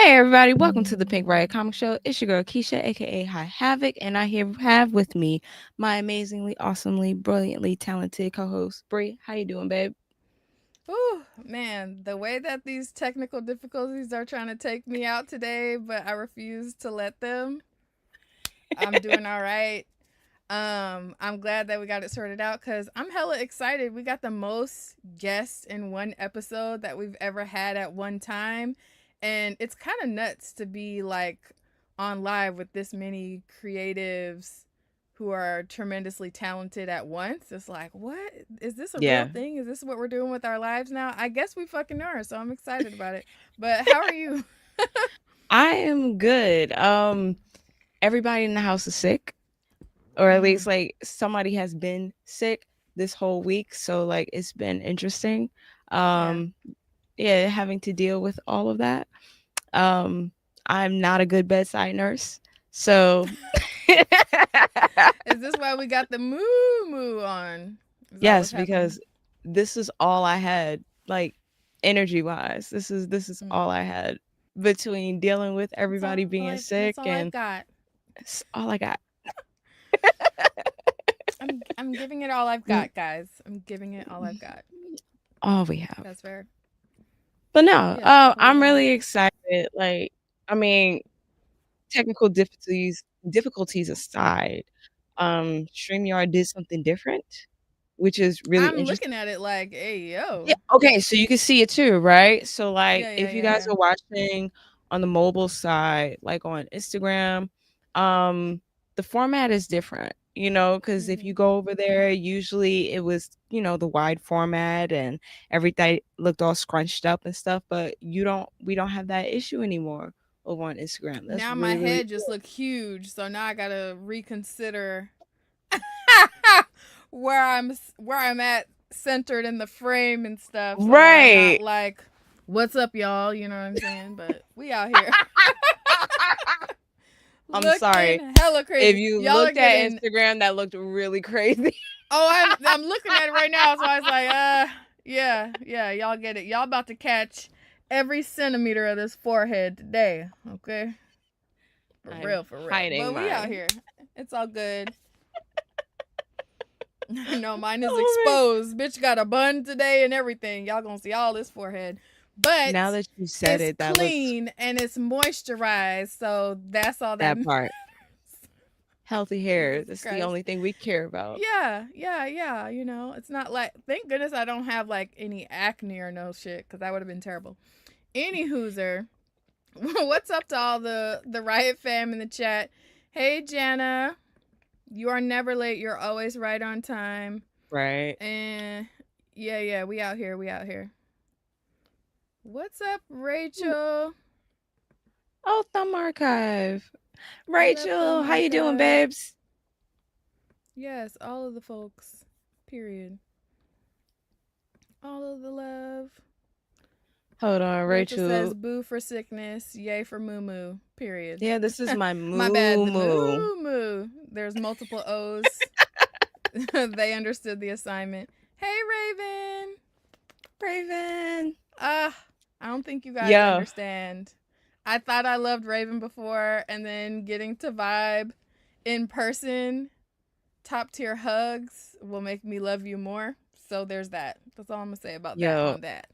Hey everybody, welcome to the Pink Riot Comic Show. It's your girl Keisha, aka High Havoc, and I here have with me my amazingly, awesomely, brilliantly talented co-host Bree. How you doing, babe? Ooh, man, the way that these technical difficulties are trying to take me out today, but I refuse to let them. I'm doing all right. I'm glad that we got it sorted out because I'm hella excited. We got the most guests in one episode that we've ever had at one time. And it's kind of nuts to be like on live with this many creatives who are tremendously talented at once. It's like, what? Is this a real Yeah, thing? Is this what we're doing with our lives now? I guess we fucking are, so I'm excited about it. But how are you? I am good. Everybody in the house is sick, or at least Mm, like somebody has been sick this whole week, so like it's been interesting. yeah. Um, yeah, having to deal with all of that. Um, I'm not a good bedside nurse, so Is this why we got the moo moo on? Is that what's yes, happening? because this is all I had, like energy wise. This is Mm. all I had between dealing with everybody being That's sick, all I've and got. it's all I got. I'm giving it all I've Mm, got, guys. I'm giving it all I've got. all we have. That's fair. But no, Yes, totally I'm valid. really excited. Like, I mean, technical difficulties aside, StreamYard did something different, which is really I'm interesting. looking at it like, hey Yeah, yo. okay, so you can see it too, right? So, like, Yeah, yeah, if you yeah, guys yeah. are watching on the mobile side, like on Instagram, um, the format is different, because if you Mhm. go over there, usually it was, the wide format and everything looked all scrunched up and stuff, but we don't have that issue anymore over on Instagram. That's Now my really, really head just cool. looked huge, so now I gotta reconsider where I'm at centered in the frame and stuff, so that I'm not Right. like, what's up, y'all? You know what I'm saying? But we out here. I'm sorry. Looking hella If crazy. you Y'all are looked at getting. Instagram, that looked really crazy. Oh, I'm looking at it right now, so I was like, yeah, yeah, y'all get it. Y'all about to catch every centimeter of this forehead today, okay? For I'm real, for real. hiding But we out mine. here. It's all good. No, mine is Oh my. exposed. Bitch got a bun today and everything. Y'all gonna see all this forehead. Now But that you said it's it, that looks clean and it's moisturized, so that's all that that matters. part. Healthy hair. Jesus That's the Christ. only thing we care about. Yeah, yeah, yeah. It's not like, thank goodness I don't have like any acne or no shit, because that would have been terrible. Any hooser, what's up to all the Riot fam in the chat? Hey, Jana, you are never late. You're always right on time. Right. And yeah, yeah, we out here. We out here. What's up, Rachel? Oh, Thumb Archive. What up, Rachel, Thumb how you doing, Archive? babes? Yes, all of the folks. Period. All of the love. Hold on, Rachel says Rachel. boo for sickness, yay for moo moo. Period. Yeah, this is my My bad, moo the moo. moo moo. There's multiple O's. They understood the assignment. Hey, Raven. Raven. Uh, I don't think you guys Yo. understand. I thought I loved Raven before, and then getting to vibe in person, top tier hugs will make me love you more. So there's that. That's all I'm gonna say about that Yo, on that.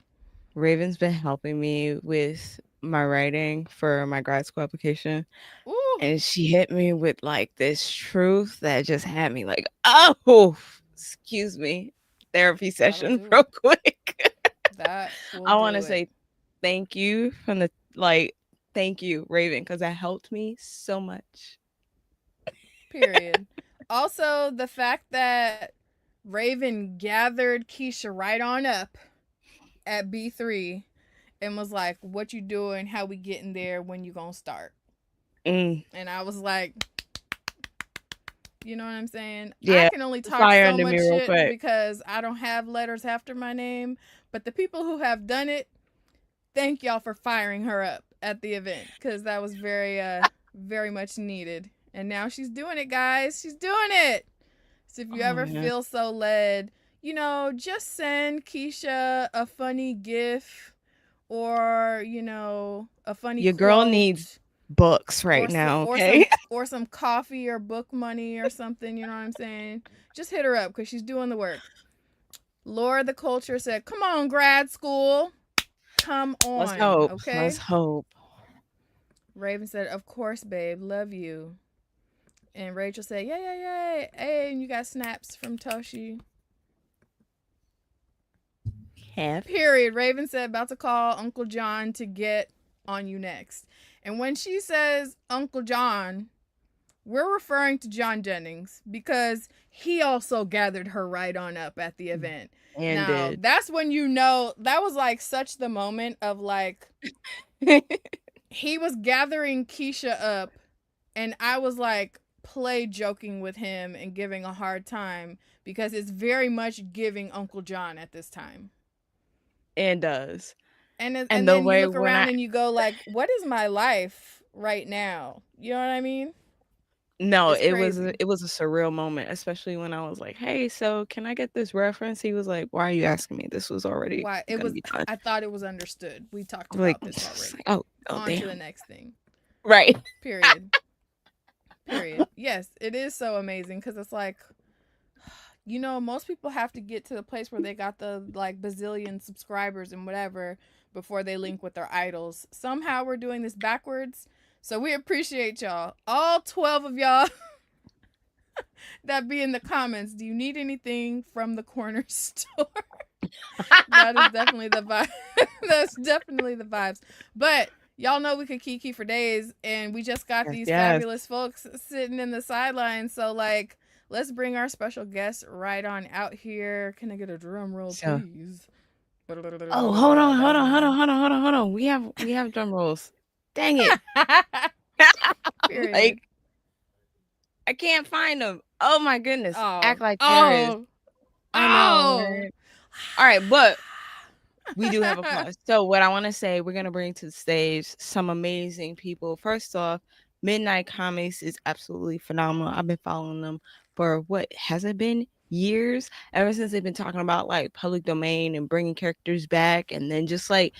Raven's been helping me with my writing for my grad school application. Ooh, And she hit me with like this truth that just had me like, oh, excuse me, therapy that'll session do real it. quick. That will I want to do it. say thank you from the like, thank you, Raven, because that helped me so much. Period. Also, the fact that Raven gathered Keisha right on up at B3 and was like, "What you doing? How we getting there? When you gonna start?" Mm, And I was like, you know what I'm saying? I yeah, can only talk fire so under me much real shit quick. because I don't have letters after my name. But the people who have done it, thank y'all for firing her up at the event, because that was very much needed. And now she's doing it, guys. She's doing it. So if you Oh ever man, feel so led, just send Keisha a funny GIF or a funny Your girl needs quote, books right now, okay? or some coffee or book money or something, you know what I'm saying? Just hit her up because she's doing the work. Laura the Culture said, come on, grad school. Come Let's on, hope. okay? Let's hope. Raven said, of course, babe. Love you. And Rachel said, yeah, yeah, yeah. Hey, and you got snaps from Toshi. Period. Raven said, about to call Uncle John to get on you next. And when she says Uncle John, we're referring to John Jennings because he also gathered her right on up at the event. And now, that's when that was like such the moment of like, he was gathering Keisha up, and I was like play joking with him and giving a hard time because it's very much giving Uncle John at this time. It does. And then you look around and you go like, what is my life right now? You know what I mean? No, it was a surreal moment, especially when I was like, hey, so can I get this reference? He was like, why are you asking me? This was already gonna be done. I thought it was understood. We talked about this already. On damn. to the next thing. Right. Period. Yes, it is so amazing because it's like, most people have to get to the place where they got the like bazillion subscribers and whatever before they link with their idols. Somehow we're doing this backwards. So we appreciate y'all. All 12 of y'all that be in the comments. Do you need anything from the corner store? That is definitely the vibe. That's definitely the vibes. But y'all know we could kiki for days, and we just got these fabulous folks sitting in the sidelines. So like, let's bring our special guest right on out here. Can I get a drum roll, please? Oh, hold on. We have drum rolls. Dang it. Like, I can't find them. Oh my goodness. Act like there is. I know. Right? All right, but we do have applause. So what I want to say, we're going to bring to the stage some amazing people. First off, Midnight Comics is absolutely phenomenal. I've been following them for what has it been? Years, ever since they've been talking about like public domain and bringing characters back, and then just like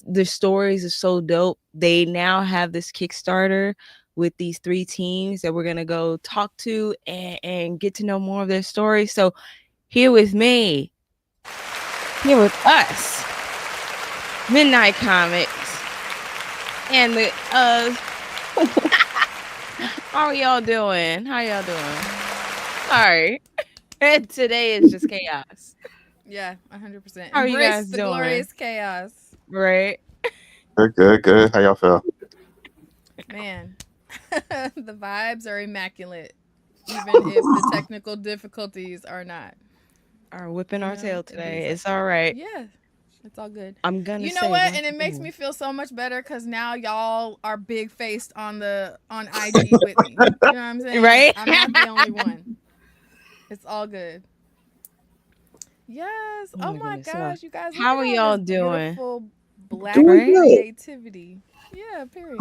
the stories are so dope. They now have this Kickstarter with these 3 teams that we're gonna go talk to and get to know more of their stories. So here with us, Midnight Comics, and the how are y'all doing? How y'all doing? Sorry. Today is just chaos. Yeah, 100%. How are you guys the doing? Glorious chaos. Right. Good. How y'all feel? Man, the vibes are immaculate, even if the technical difficulties are not. Are whipping our tail today. It's all right. Yeah, it's all good. I'm gonna. You know what? And it makes me feel so much better because now y'all are big faced on IG with me. You know what I'm saying? Right. I'm not the only one. It's all good. Yes. Oh my gosh, you guys. How are y'all doing? Beautiful black creativity. Yeah. Period.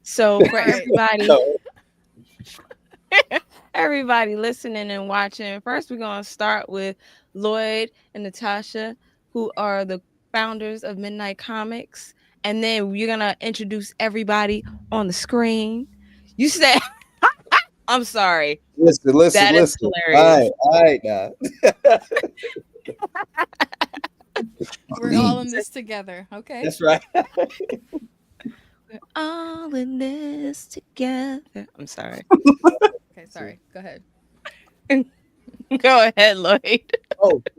So for everybody listening and watching, first we're gonna start with Lloyd and Natasha, who are the founders of Midnight Comics, and then you're gonna introduce everybody on the screen. You said. I'm sorry. Listen. That is hilarious. All right now. We're all in this together, okay? That's right. We're all in this together. I'm sorry. Okay, sorry. Go ahead. Go ahead, Lloyd.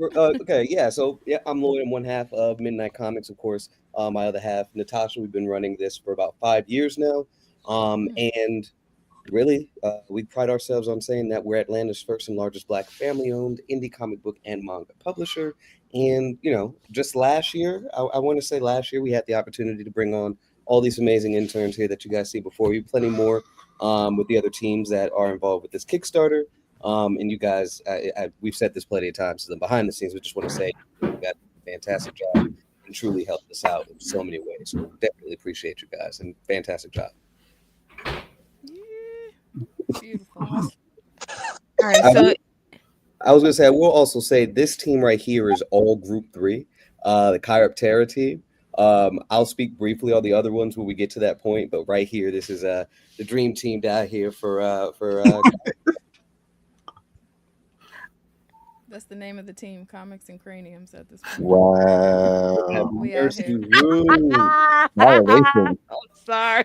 Okay. Yeah. So I'm Lloyd. I'm one half of Midnight Comics, of course. My other half, Natasha. We've been running this for about 5 years now, and really, we pride ourselves on saying that we're Atlanta's first and largest Black family-owned indie comic book and manga publisher. And, just last year, I want to say last year, we had the opportunity to bring on all these amazing interns here that you guys see before you. Plenty more with the other teams that are involved with this Kickstarter. And you guys, we've said this plenty of times to them behind the scenes. We just want to say you got a fantastic job and truly helped us out in so many ways. So definitely appreciate you guys and fantastic job. Beautiful. All right, so I was gonna say I will also say this team right here is all Group 3, the Kyrop Terra team. I'll speak briefly on the other ones when we get to that point, but right here, this is the dream team down here for. That's the name of the team, Comics and Craniums at this point. Wow. We out here. I'm sorry.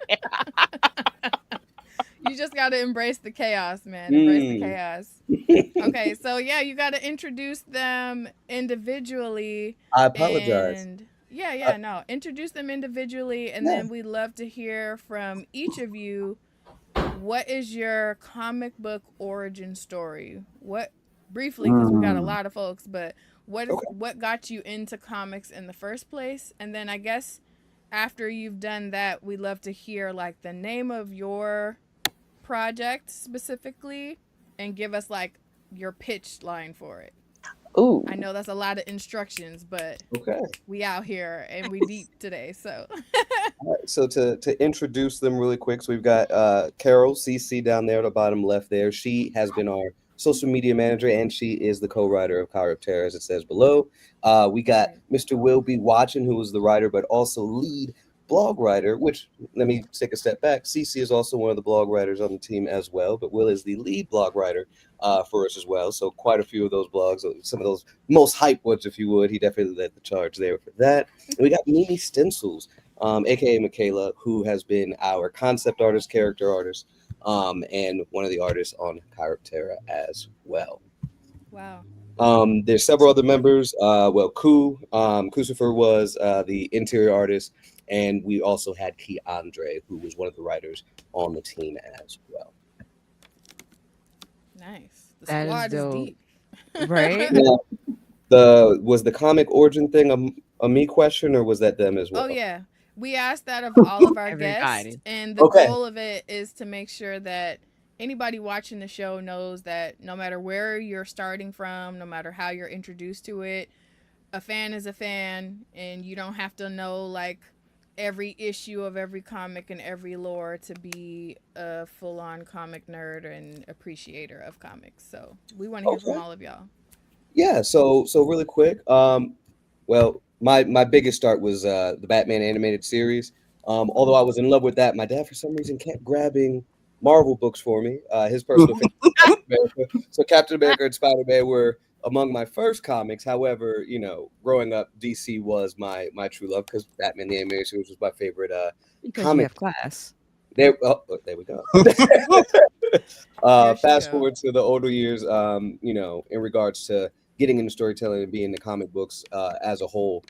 You just got to embrace the chaos, man. Embrace the chaos. Okay, so yeah, you got to introduce them individually. I apologize. And no. Introduce them individually, and then we'd love to hear from each of you. What is your comic book origin story? What, briefly, because we got a lot of folks, but what got you into comics in the first place? And then I guess after you've done that, we'd love to hear like the name of your project specifically and give us like your pitch line for it. Ooh. I know that's a lot of instructions, but we out here and we deep today. So all right, so to introduce them really quick, so we've got Carol CC down there at the bottom left there. She has been our social media manager, and she is the co-writer of Chiroptera, as it says below. We got Mr. Will B. Watson, who is the writer, but also lead blog writer, which, let me take a step back. CC is also one of the blog writers on the team as well, but Will is the lead blog writer for us as well. So quite a few of those blogs, some of those most hype ones, if you would, he definitely led the charge there for that. And we got Mimi Stencils, aka Michaela, who has been our concept artist, character artist, and one of the artists on Chiroptera as well. Wow. There's several other members. Kusifer was the interior artist, and we also had Key Andre, who was one of the writers on the team as well. Nice. The squad is deep. Right? Was the comic origin thing a me question, or was that them as well? Oh yeah, we asked that of all of our guests, and the goal of it is to make sure that anybody watching the show knows that no matter where you're starting from, no matter how you're introduced to it, a fan is a fan, and you don't have to know like every issue of every comic and every lore to be a full-on comic nerd and appreciator of comics. So we want to hear from all of y'all. Yeah, so really quick, well, my biggest start was the Batman animated series. Although I was in love with that, my dad for some reason kept grabbing Marvel books for me. His personal favorite. So Captain America and Spider-Man were among my first comics. However, you know, growing up, DC was my true love because Batman the animated series was my favorite comic. You have class. There we go. Fast forward to the older years, you know, in regards to getting into storytelling and being in the comic books as a whole.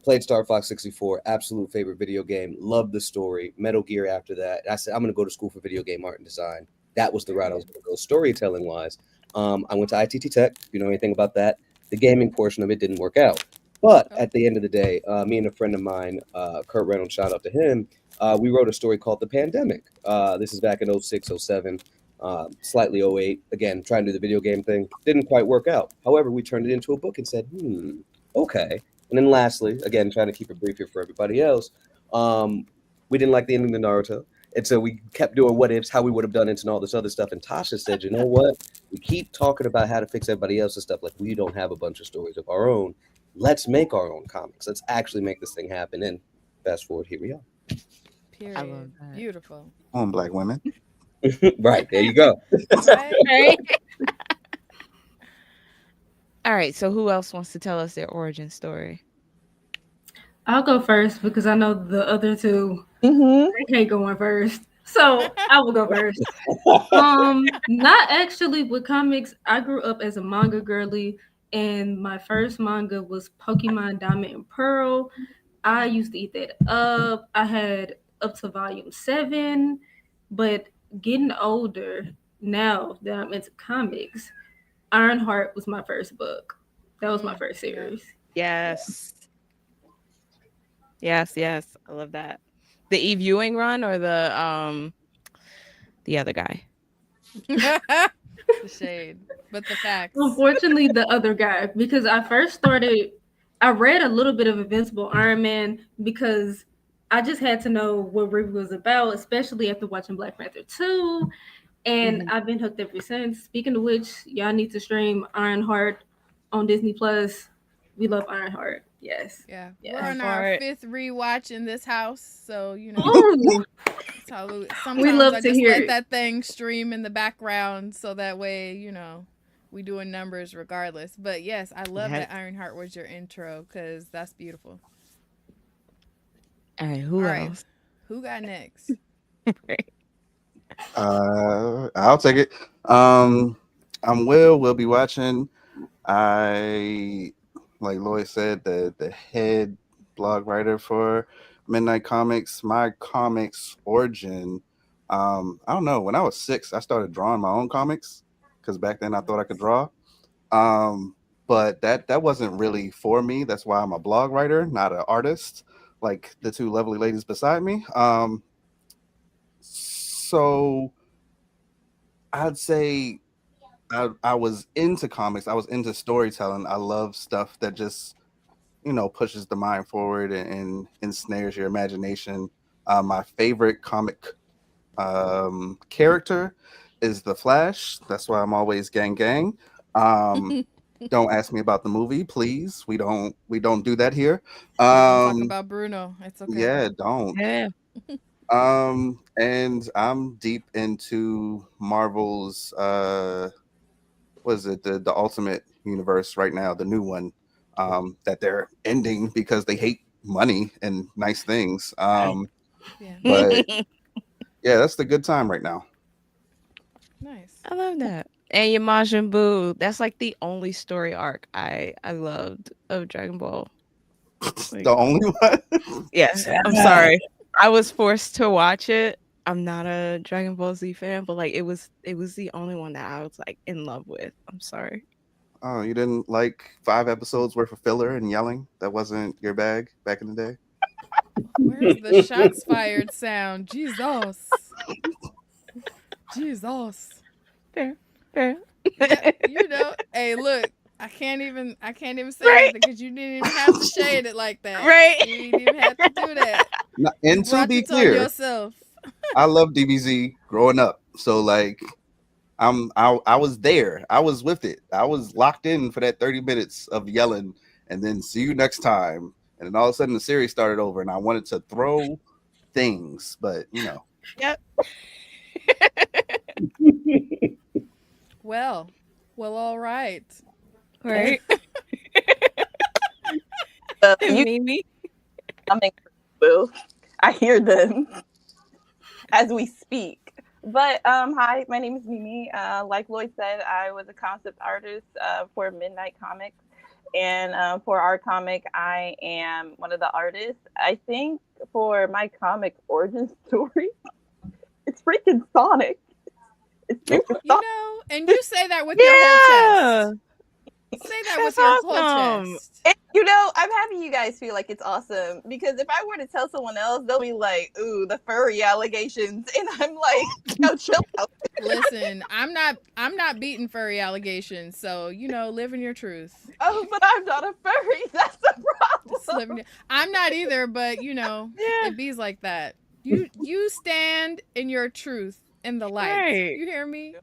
Played Star Fox 64, absolute favorite video game. Loved the story. Metal Gear after that. I said, I'm going to go to school for video game art and design. That was the route I was going to go storytelling wise. I went to ITT Tech. If you know anything about that, the gaming portion of it didn't work out. But at the end of the day, me and a friend of mine, Kurt Reynolds, shout out to him, we wrote a story called The Pandemic. This is back in 06, 07, slightly 08. Again, trying to do the video game thing. Didn't quite work out. However, we turned it into a book and said, okay. And then lastly, again, trying to keep it brief here for everybody else, we didn't like the ending of Naruto. And so we kept doing what ifs, how we would have done it, and all this other stuff. And Tasha said, you know what? We keep talking about how to fix everybody else's stuff. Like, we don't have a bunch of stories of our own. Let's make our own comics. Let's actually make this thing happen. And fast forward, here we are. Period. I love that. Beautiful. On Black women. Right. There you go. Right. All right, so who else wants to tell us their origin story? I'll go first because I know the other two they can't go on first. So I will go first. Not actually with comics. I grew up as a manga girly, and my first manga was Pokemon Diamond and Pearl. I used to eat that up. I had up to volume 7, but getting older now that I'm into comics, Ironheart was my first book. That was my first series. Yes. Yes. I love that. The Eve Ewing run or the other guy? The shade, but the facts. Unfortunately, the other guy, because I first started, I read a little bit of Invincible Iron Man because I just had to know what Ruby was about, especially after watching Black Panther 2. And I've been hooked ever since. Speaking of which, y'all need to stream Ironheart on Disney Plus. We love Ironheart. Yes. Yeah. Yes. We're on our 5th rewatch in this house, so you know. Ooh. Sometimes love I to just hear let it. that thing stream in the background so that way, you know, we doing numbers regardless. But yes, I love that Ironheart was your intro because that's beautiful. All right, who else? Who got next? I'll take it. I'm Will. We'll be watching. I, like Lloyd said, the head blog writer for Midnight Comics. My comics origin, I don't know. When I was 6, I started drawing my own comics because back then I thought I could draw. But that wasn't really for me. That's why I'm a blog writer, not an artist, like the two lovely ladies beside me. So I'd say I was into comics. I was into storytelling. I love stuff that just, pushes the mind forward and ensnares your imagination. My favorite comic character is the Flash. That's why I'm always gang gang. Don't ask me about the movie, please. We don't do that here. Don't talk about Bruno. It's okay. Yeah, don't. Yeah. And I'm deep into Marvel's what is it, the Ultimate Universe right now, the new one, that they're ending because they hate money and nice things. But yeah, that's the good time right now. Nice. I love that. And your Majin Buu, that's like the only story arc I loved of Dragon Ball. Like, the only one? Yes. I'm sorry. I was forced to watch it. I'm not a Dragon Ball Z fan, but like it was the only one that I was like in love with. I'm sorry. Oh, you didn't like 5 episodes worth of filler and yelling? That wasn't your bag back in the day? Where's the shots fired sound? Jesus. Fair. Yeah, hey, look, I can't even say anything because you didn't even have to shade it like that. Right. You didn't even have to do that. And to be clear, yourself. I love DBZ growing up. So like I was there. I was with it. I was locked in for that 30 minutes of yelling and then see you next time. And then all of a sudden the series started over and I wanted to throw things, but Yep. Well, all right. Right. Mimi. Boo. I hear them as we speak. But hi, my name is Mimi. Like Lloyd said, I was a concept artist for Midnight Comics. And for our comic, I am one of the artists. I think for my comic origin story, it's freaking Sonic. It's freaking Sonic. And you say that with your whole chest. Say that with your whole chest. And, I'm happy you guys feel like it's awesome because if I were to tell someone else, they'll be like, "Ooh, the furry allegations," and I'm like, "No, chill out." Listen, I'm not beating furry allegations, so live in your truth. Oh, but I'm not a furry. That's the problem. I'm not either, but it be's like that. You stand in your truth in the light. Right. You hear me?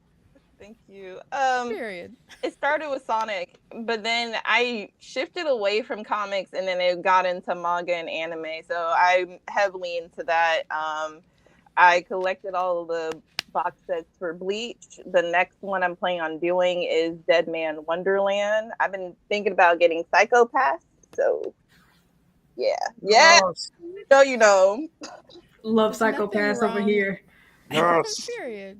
Thank you. Period. It started with Sonic, but then I shifted away from comics and then it got into manga and anime. So I'm heavily into that. I collected all of the box sets for Bleach. The next one I'm planning on doing is Dead Man Wonderland. I've been thinking about getting Psychopath. So yeah. Love Psychopaths over here. Yes. Period.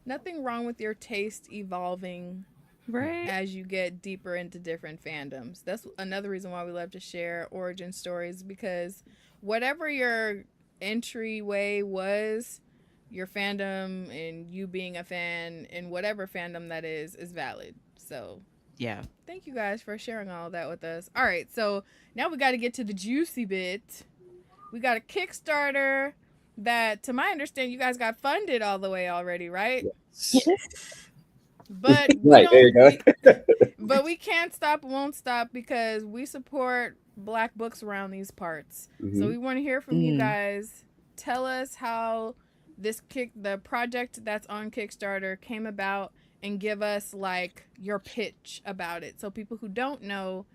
Nothing wrong with your taste evolving as you get deeper into different fandoms. That's another reason why we love to share origin stories, because whatever your entryway was, your fandom and you being a fan in whatever fandom that is valid. So yeah, thank you guys for sharing all of that with us. All right, so now we got to get to the juicy bit. We got a Kickstarter that, to my understanding, you guys got funded all the way already, right? Yes. But right, there you go. But we can't stop, won't stop, because we support Black books around these parts. Mm-hmm. So we want to hear from you guys. Tell us how the project that's on Kickstarter came about, and give us like your pitch about it, so people who don't know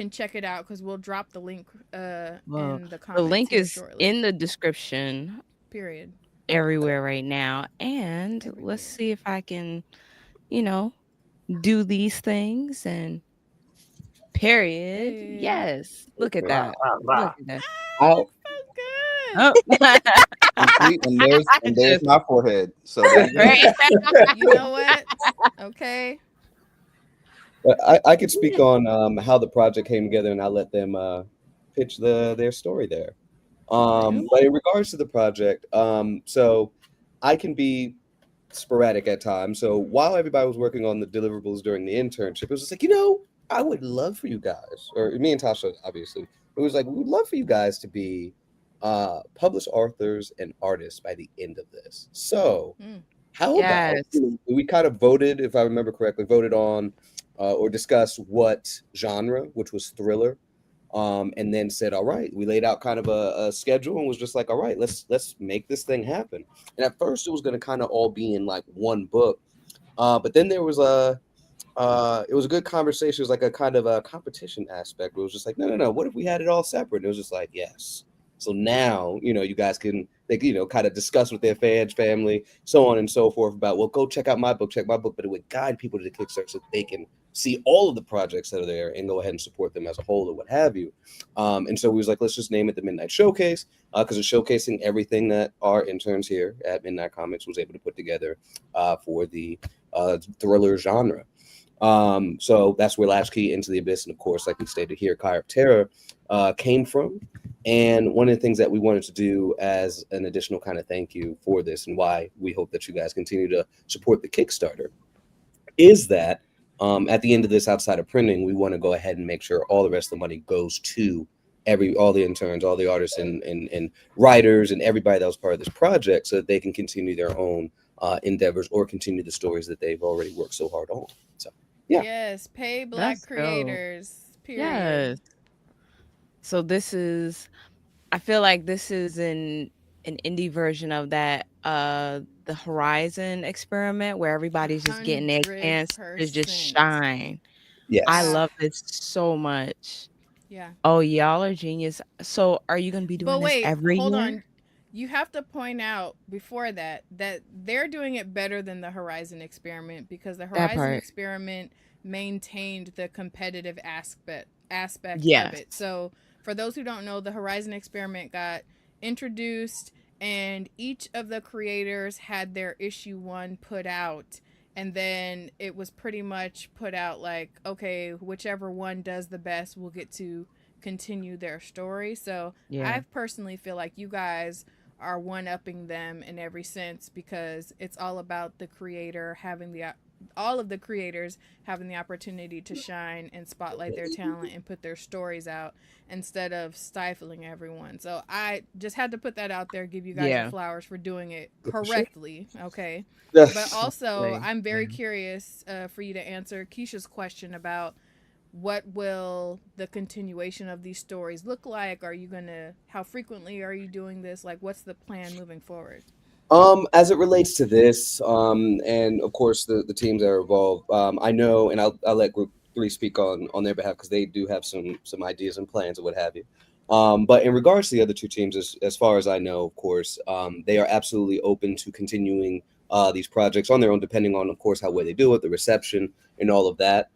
can check it out because we'll drop the link in the comments. The link is shortly. in the description. Period. Everywhere right now. And let's see if I can, do these things and period. Hey. Yes. Look at that. Look at that. Oh, so good. Oh. and there's my forehead. So you know what? Okay. I could speak on how the project came together, and I'll let them pitch their story there. But in regards to the project, so I can be sporadic at times. So while everybody was working on the deliverables during the internship, it was just like, I would love for you guys, or me and Tasha, obviously, it was like, we would love for you guys to be published authors and artists by the end of this. So how about we kind of voted, if I remember correctly, on or discussed what genre, which was thriller. And then said, all right, we laid out kind of a schedule and was just like, all right, let's make this thing happen. And at first it was going to kind of all be in like one book. But then there was it was a good conversation. It was like a kind of a competition aspect. It was just like, no. What if we had it all separate? And it was just like, yes. So now, you guys can, kind of discuss with their fans, family, so on and so forth about, well, go check out my book, but it would guide people to the Kickstarter so they can see all of the projects that are there and go ahead and support them as a whole or what have you. And so we was like, let's just name it the Midnight Showcase because it's showcasing everything that our interns here at Midnight Comics was able to put together for the thriller genre. So that's where Latchkey Into the Abyss, and of course, like we stated here, Kai of Terror came from. And one of the things that we wanted to do as an additional kind of thank you for this, and why we hope that you guys continue to support the Kickstarter, is that at the end of this, outside of printing, we want to go ahead and make sure all the rest of the money goes to all the interns, all the artists and writers and everybody that was part of this project, so that they can continue their own endeavors or continue the stories that they've already worked so hard on. So yeah. Yes, pay Black creators. Period. Yes. So I feel like this is an indie version of that the Horizon experiment where everybody's just getting their chance to just shine. Yes. I love this so much. Yeah. Oh, y'all are genius. So are you going to be doing this every year? Hold on. You have to point out before that they're doing it better than the Horizon experiment, because the Horizon experiment maintained the competitive aspect of it. So for those who don't know, the Horizon experiment got introduced and each of the creators had their issue 1 put out, and then it was pretty much put out like, okay, whichever one does the best will get to continue their story. So I personally feel like you guys are one-upping them in every sense, because it's all about the creator having all of the creators having the opportunity to shine and spotlight their talent and put their stories out instead of stifling everyone. So I just had to put that out there, give you guys your flowers for doing it correctly. Okay. But also I'm very curious for you to answer Keisha's question about what will the continuation of these stories look like? How frequently are you doing this? Like, what's the plan moving forward? As it relates to this, and of course the teams that are involved, I know, and I'll let Group 3 speak on their behalf, because they do have some ideas and plans and what have you. But in regards to the other 2 teams, as far as I know, of course, they are absolutely open to continuing these projects on their own, depending on, of course, how well they do it, the reception, and all of that.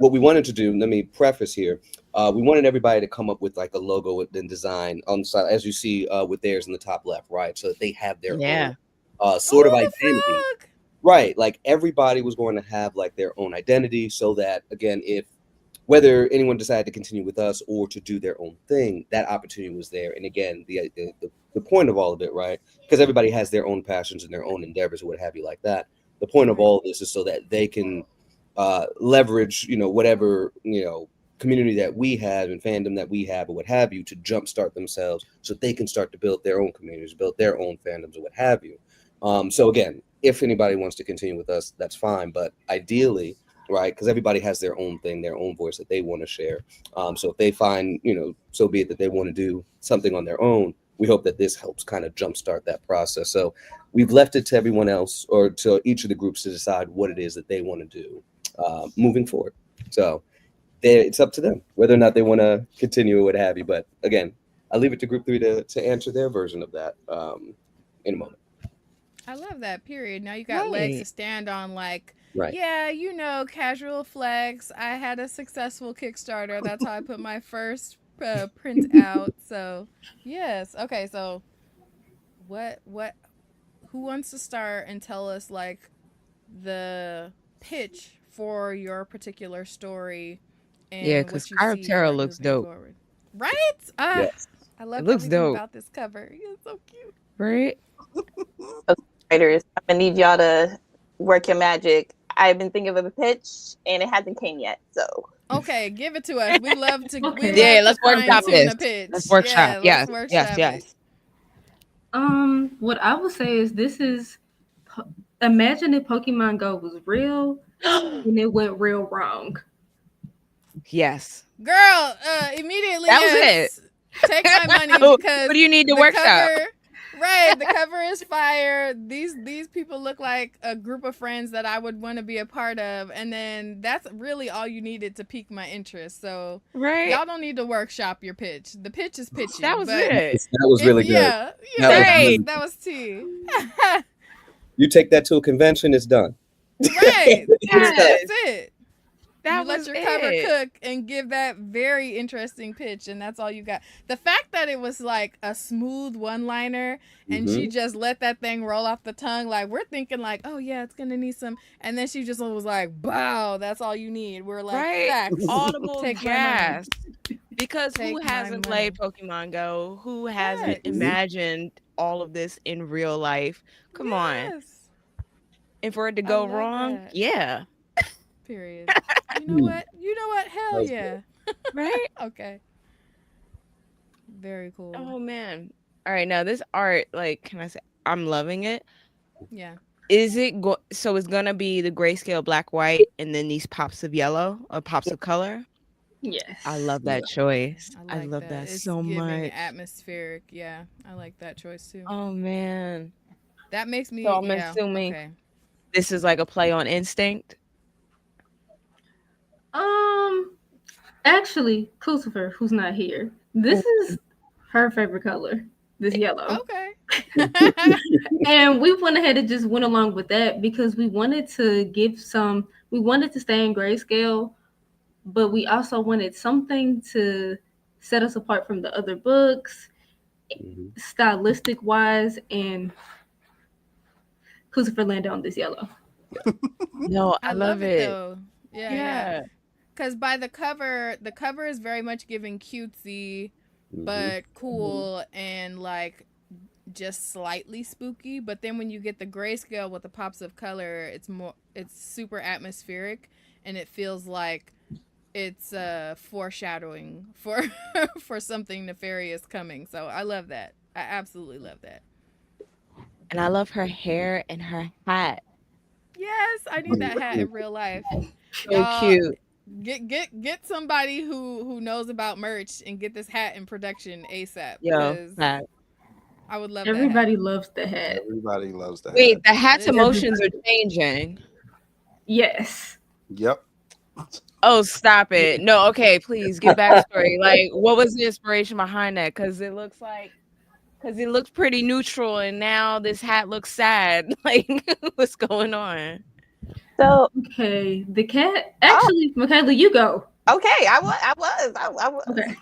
What we wanted to do, let me preface here, we wanted everybody to come up with like a logo and design on the side, as you see with theirs in the top left, right? So that they have their own sort of identity. Right. Like everybody was going to have like their own identity, so that, again, whether anyone decided to continue with us or to do their own thing, that opportunity was there. And again, the point of all of it, right? Because everybody has their own passions and their own endeavors or what have you like that. The point of all of this is so that they can leverage, whatever, community that we have and fandom that we have or what have you, to jumpstart themselves so they can start to build their own communities, build their own fandoms or what have you. So again, if anybody wants to continue with us, that's fine. But ideally, right, because everybody has their own thing, their own voice that they want to share. So if they find, so be it that they want to do something on their own, we hope that this helps kind of jumpstart that process. So we've left it to everyone else, or to each of the groups, to decide what it is that they want to do moving forward. So it's up to them whether or not they want to continue or what have you. But again, I'll leave it to Group 3 to answer their version of that in a moment. I love that. Period. Now you got legs to stand on. Like, right. Yeah, you know, casual flex. I had a successful Kickstarter. That's how I put my first print out. So yes. Okay. So what? Who wants to start and tell us like the pitch for your particular story? And because Sky of Terror looks dope. Forward. Right? Yes. I love it looks everything dope about this cover. It's so cute. Right? Writers, I'm gonna need y'all to work your magic. I've been thinking of a pitch and it hasn't came yet. So okay, give it to us. We love to. Okay. We love let's workshop this. pitch. Let's workshop. Yeah, Yes. What I would say is this is imagine if Pokemon Go was real and it went real wrong. Yes. Girl, immediately. That was it. Take my money because what do you need to workshop? Cover, right, the cover is fire. These people look like a group of friends that I would want to be a part of, and then that's really all you needed to pique my interest. So y'all don't need to workshop your pitch. The pitch is pitchy. That was it. That was really good. Yeah, that was tea. You take that to a convention, it's done. Right. That's it. That you let your cover cook and give that very interesting pitch, and that's all you got. The fact that it was like a smooth one-liner and she just let that thing roll off the tongue, like we're thinking like, oh yeah, it's gonna need some, and then she just was like, wow, that's all you need. We're like, facts. Audible gas. Because who hasn't played Pokemon Go? Who hasn't imagined all of this in real life? Come on. And for it to go wrong, Period. You know what? Hell yeah. Right? Okay. Very cool. Oh man. All right, now this art, like, can I say I'm loving it? Yeah. Is it so it's gonna be the grayscale black white and then these pops of yellow or pops of color? Yes. I love that choice. I love that it's so much. Atmospheric. Yeah. I like that choice too. Oh man. That makes me So I'm assuming this is like a play on instinct. Actually, Lucifer, who's not here, this is her favorite color, this yellow. Okay. And we went ahead and just went along with that because we wanted to stay in grayscale, but we also wanted something to set us apart from the other books, stylistic wise, and Lucifer landed on this yellow. No, I love it. Though. Yeah. Because by the cover is very much giving cutesy, but cool and like just slightly spooky. But then when you get the grayscale with the pops of color, it's super atmospheric, and it feels like it's foreshadowing for something nefarious coming. So I love that. I absolutely love that. And I love her hair and her hat. Yes, I need that hat in real life. So cute. Get somebody who knows about merch and get this hat in production ASAP. Yo, hat. I would love Everybody loves the hat. Everybody loves the hat. Wait, the hat's emotions are changing. Yes. Yep. Oh, stop it. No, okay, please give backstory. Like, what was the inspiration behind that? Because it looks pretty neutral, and now this hat looks sad. Like, what's going on? So okay, the cat. Actually, Michaela, you go. Okay, I was. Okay.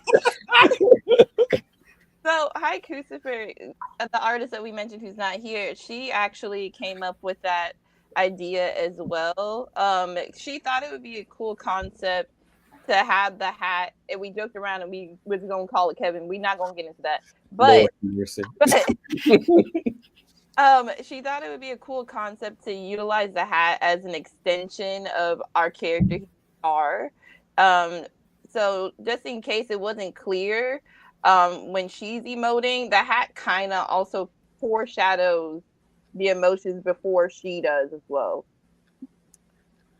So, hi, Crucifer, the artist that we mentioned who's not here. She actually came up with that idea as well. She thought it would be a cool concept to have the hat, and we joked around and we was gonna call it Kevin. We're not gonna get into that, but she thought it would be a cool concept to utilize the hat as an extension of our character are. So just in case it wasn't clear, when she's emoting, the hat kind of also foreshadows the emotions before she does as well.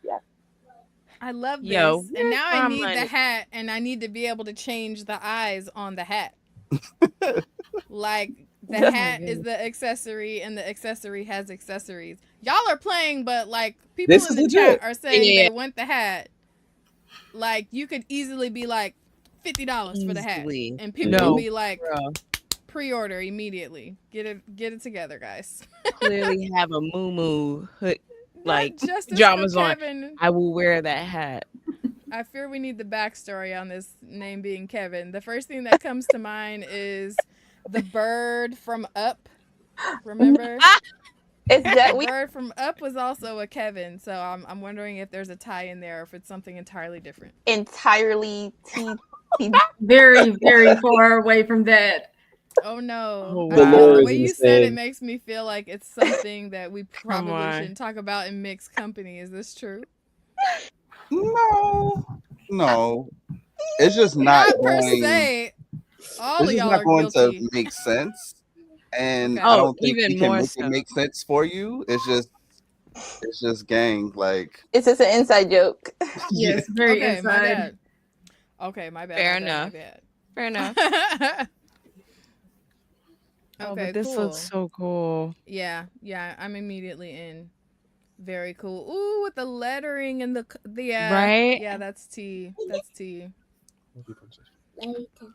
Yeah. I love this. And now I need the hat, and I need to be able to change the eyes on the hat. Like, the hat is the accessory, and the accessory has accessories. Y'all are playing, but like people in the chat are saying they want the hat. Like you could easily be like $50 for the hat, and people No, would be like, girl. pre-order immediately. Get it together, guys. Clearly have a moo hood like Not justice pajamas for on. Kevin. I will wear that hat. I fear we need the backstory on this name being Kevin. The first thing that comes to mind is the bird from Up. Remember? It's that the bird from Up was also a Kevin, so I'm wondering if there's a tie in there, or if it's something entirely different. Entirely very, very far away from that. Oh no! Oh, wow. The way you said it makes me feel like it's something that we probably shouldn't talk about in mixed company. Is this true? No. It's just not per going, se. All it's of just y'all not are going guilty. to make sense. And Okay. I don't think even we can more make so. it make sense for you. It's just gang. Like it's just an inside joke. Yes, very Okay, my inside. bad. Okay, my bad. Fair my enough. Bad, Fair enough. Okay, but this cool. looks so cool. Yeah, I'm immediately in. Very cool. Ooh, with the lettering and the Right? Yeah, that's T. That's T.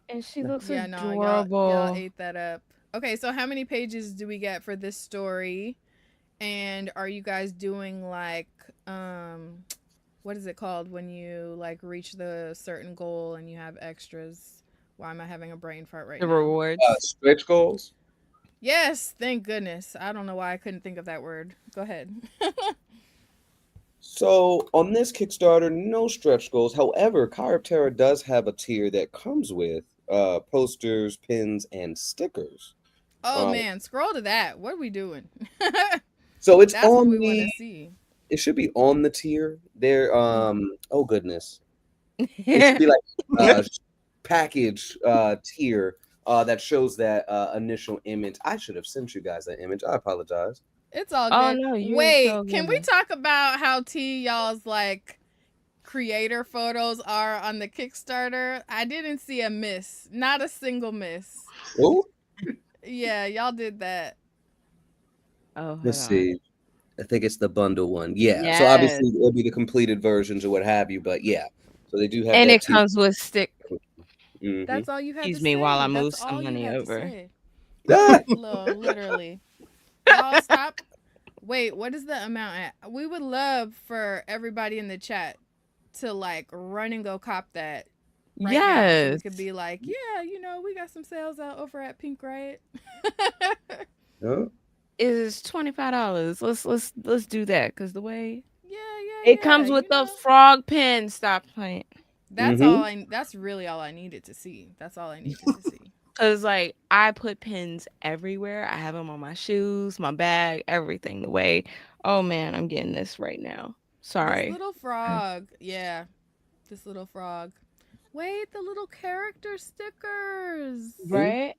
And she looks Yeah, no, adorable. y'all ate that up. Okay, so how many pages do we get for this story? And are you guys doing like what is it called when you like reach the certain goal and you have extras? Why am I having a brain fart right now? The rewards. Stretch goals. Yes, thank goodness. I don't know why I couldn't think of that word. Go ahead. So on this Kickstarter, no stretch goals. However, Chiroptera does have a tier that comes with posters, pins, and stickers. Oh man, scroll to that. What are we doing? So it's That's on what we want to see. It should be on the tier. There. Oh goodness. It should be like package tier that shows that initial image. I should have sent you guys that image. I apologize. It's all good. Oh no, you Wait, so can we talk about how y'all's like creator photos are on the Kickstarter? I didn't see a miss. Not a single miss. Oh? Yeah, y'all did that. Oh, let's see. I think it's the bundle one. Yeah. Yes. So obviously it'll be the completed versions or what have you, but yeah. So they do have and that it comes with stick. Mm-hmm. That's all you have Excuse to me say. while I That's move some money over. Literally. Y'all stop. Wait, what is the amount at? We would love for everybody in the chat to like run and go cop that. Right now. So we could be like, yeah, we got some sales out over at Pink Riot. Huh? It is $25. Let's do that because the way it comes with the frog pin. Stop playing. That's all that's really all I needed to see. That's all I needed to see. Cause like I put pins everywhere. I have them on my shoes, my bag, everything. The way. Oh man, I'm getting this right now. Sorry. This little frog. Yeah. This little frog. Wait, the little character stickers. Right?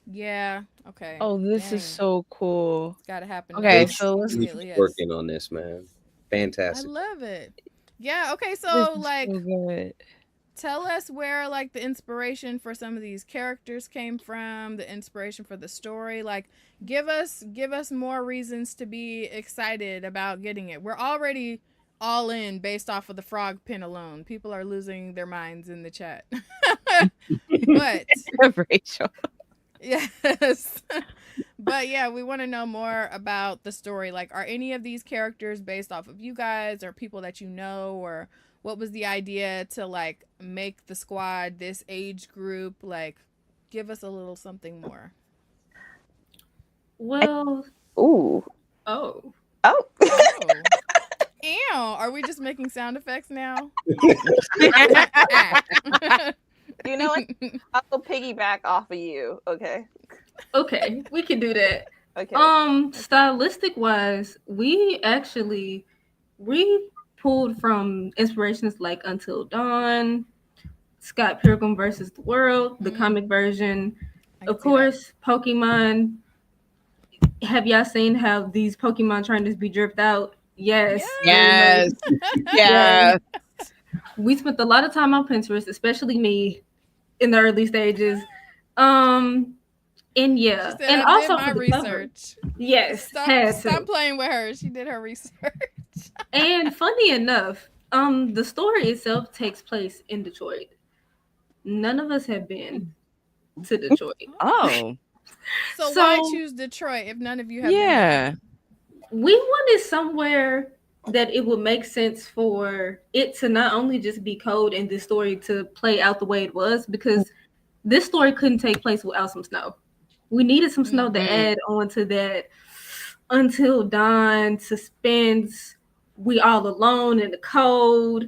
Yeah. Okay. Oh, this is so cool. It's gotta happen. Okay, so let's working on this, man. Fantastic. I love it. Yeah. Okay. So like, so good. Tell us where like the inspiration for some of these characters came from, the inspiration for the story. Like, give us more reasons to be excited about getting it. We're already all in based off of the frog pin alone. People are losing their minds in the chat. But Rachel. Yes. But yeah, we want to know more about the story. Like, are any of these characters based off of you guys or people that you know, or what was the idea to like make the squad this age group? Like, give us a little something more. Well, oh. Ew. Are we just making sound effects now? You know what? I'll go piggyback off of you. Okay. Okay, we can do that. Okay. Stylistic wise, we pulled from inspirations like Until Dawn, Scott Pilgrim versus the World, the comic version, of course, Pokemon. Have y'all seen how these Pokemon trainers be dripped out? Yes. Yes. Yes. We spent a lot of time on Pinterest, especially me, in the early stages. And yeah, said, and I also did my research. Cover. Yes, stop playing with her. She did her research. And funny enough, The story itself takes place in Detroit. None of us have been to Detroit. Oh. So why choose Detroit if none of you have been there? We wanted somewhere that it would make sense for it to not only just be cold and this story to play out the way it was, because this story couldn't take place without some snow. We needed some snow to add on to that until dawn suspense. We all alone in the cold.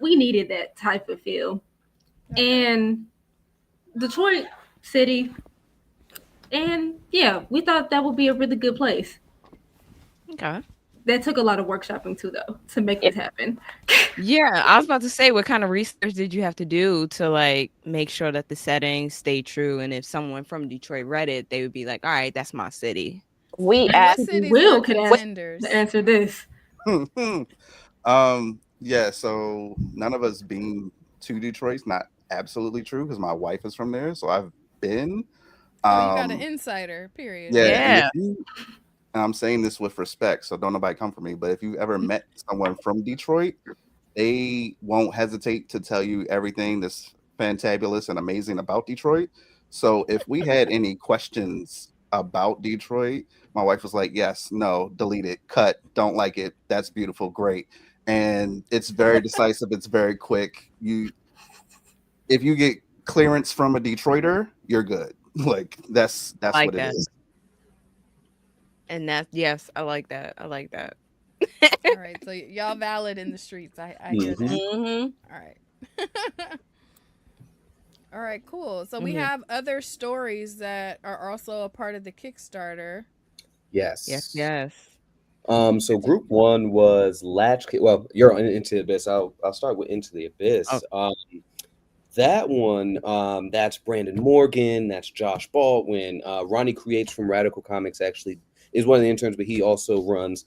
We needed that type of feel. Okay. And Detroit City. And yeah, we thought that would be a really good place. Okay. That took a lot of workshopping too, though, to make this happen. Yeah, I was about to say, what kind of research did you have to do to like make sure that the settings stay true? And if someone from Detroit read it, they would be like, "All right, that's my city." We asked Will could answer this. Yeah, so none of us being to Detroit's not absolutely true because my wife is from there, so I've been. You got an insider, period. Yeah. I'm saying this with respect, so don't nobody come for me. But if you ever met someone from Detroit, they won't hesitate to tell you everything that's fantabulous and amazing about Detroit. So if we had any questions about Detroit, my wife was like, yes, no, delete it, cut, don't like it, that's beautiful, great. And it's very decisive, it's very quick. If you get clearance from a Detroiter, you're good. Like that's like what it is. And yes, I like that. I like that. All right, so y'all valid in the streets. I hear that. All right. All right, cool. So we have other stories that are also a part of the Kickstarter. Yes. Yes. So group one was Latchkey. Well, you're on Into the Abyss. I'll start with Into the Abyss. Oh. That one, that's Brandon Morgan, that's Josh Baldwin. Ronnie Creates from Radical Comics actually is one of the interns, but he also runs